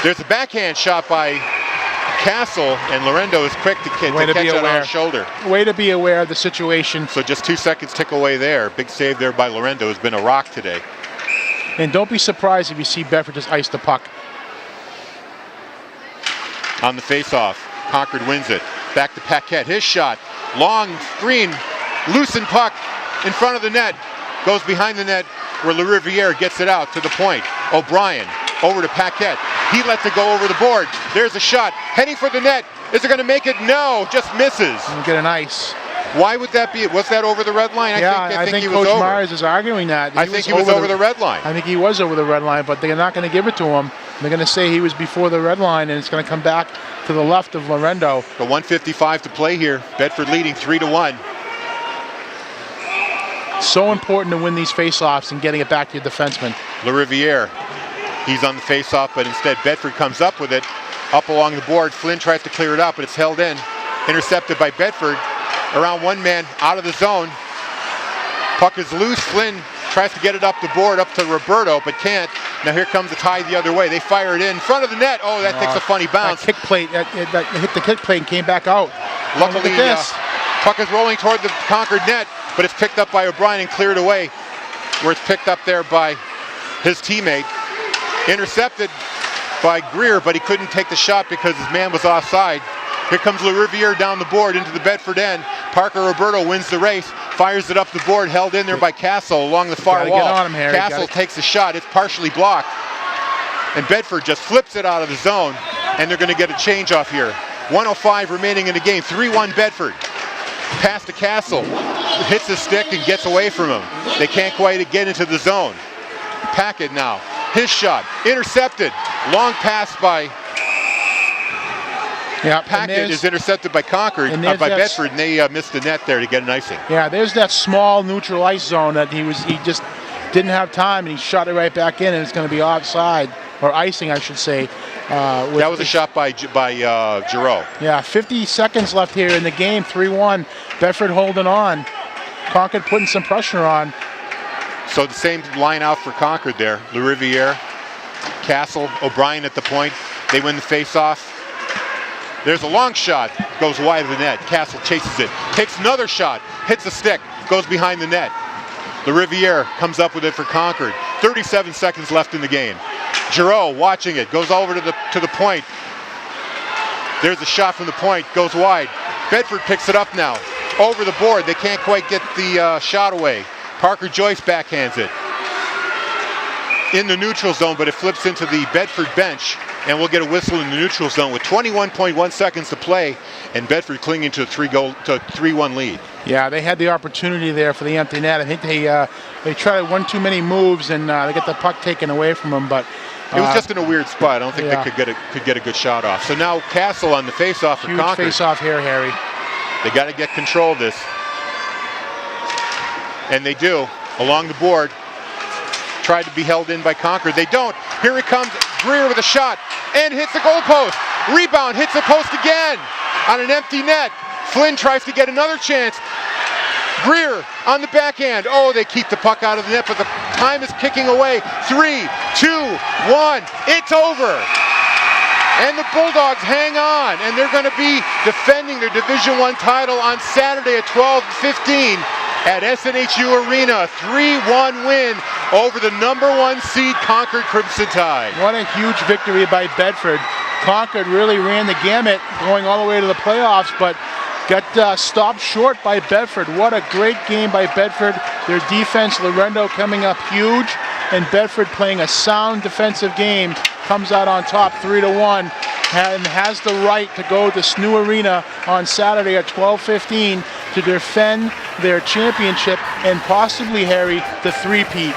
There's a backhand shot by Castle, and Lorendo is quick to catch it on his shoulder. Way to be aware of the situation. So just 2 seconds tick away there. Big save there by Lorendo. Has been a rock today. And don't be surprised if you see Bedford just ice the puck. On the face-off, Concord wins it. Back to Paquette. His shot. Long screen, loosened puck in front of the net. Goes behind the net where LaRiviere gets it out to the point. O'Brien over to Paquette. He lets it go over the board. There's a shot. Heading for the net. Is it going to make it? No, just misses. And get an ice. Why would that be? Was that over the red line? I think Coach Myers is arguing that. I think he was over the red line. I think he was over the red line, but they're not going to give it to him. They're going to say he was before the red line, and it's going to come back to the left of Lorendo. The 1:55 to play here. Bedford leading 3-1. So important to win these face-offs and getting it back to your defenseman. LaRiviere, he's on the face-off, but instead Bedford comes up with it. Up along the board. Flynn tries to clear it out, but it's held in. intercepted by Bedford. Around one man, out of the zone. Puck is loose. Flynn tries to get it up the board, up to Roberto, but can't. Now here comes the tie the other way. They fire it in front of the net. Oh, that takes a funny bounce. That kick plate, that hit the kick plate and came back out. Luckily, look at this. Puck is rolling toward the Concord net, but it's picked up by O'Brien and cleared away, where it's picked up there by his teammate. Intercepted by Greer, but he couldn't take the shot because his man was offside. Here comes LaRiviere down the board into the Bedford end. Parker Roberto wins the race, fires it up the board, held in there by Castle along the far wall. Get on him, Harry. Castle takes the shot. It's partially blocked. And Bedford just flips it out of the zone, and they're going to get a change off here. 1:05 remaining in the game. 3-1 Bedford. Pass to Castle. Hits the stick and gets away from him. They can't quite get into the zone. Packett now. His shot. Intercepted. Long pass by Packett is intercepted by Concord, by Bedford, and they missed the net there to get an icing. Yeah, there's that small neutral ice zone that he just didn't have time, and he shot it right back in, and it's going to be offside, or icing, I should say. That was a shot by Giroux. Yeah, 50 seconds left here in the game, 3-1. Bedford holding on. Concord putting some pressure on. So the same line out for Concord there. LaRiviere, Castle, O'Brien at the point. They win the face-off. There's a long shot, goes wide of the net. Castle chases it, takes another shot, hits a stick, goes behind the net. LaRiviere comes up with it for Concord. 37 seconds left in the game. Giroux watching it, goes over to the point. There's a shot from the point, goes wide. Bedford picks it up now, over the board. They can't quite get the shot away. Parker Joyce backhands it. In the neutral zone, but it flips into the Bedford bench, and we'll get a whistle in the neutral zone with 21.1 seconds to play, and Bedford clinging to a 3-1 lead. Yeah, they had the opportunity there for the empty net. I think they tried one too many moves, and they got the puck taken away from them. But it was just in a weird spot. I don't think they could get a good shot off. So now Castle on the face-off for Concord. Huge face-off here, Harry. They got to get control of this, and they do along the board. Tried to be held in by Concord. They don't. Here it comes. Greer with a shot and hits the goalpost. Rebound, hits the post again on an empty net. Flynn tries to get another chance. Greer on the backhand. Oh, they keep the puck out of the net, but the time is kicking away. 3, 2, 1. It's over. And the Bulldogs hang on, and they're going to be defending their Division I title on Saturday at 12:15 at SNHU Arena. 3-1 win over the #1 seed Concord Crimson Tide. What a huge victory by Bedford. Concord really ran the gamut going all the way to the playoffs, but got stopped short by Bedford. What a great game by Bedford. Their defense, Lorendo coming up huge, and Bedford playing a sound defensive game, comes out on top 3-1 and has the right to go to SNU Arena on Saturday at 12:15 to defend their championship and possibly, Harry, the three-peat.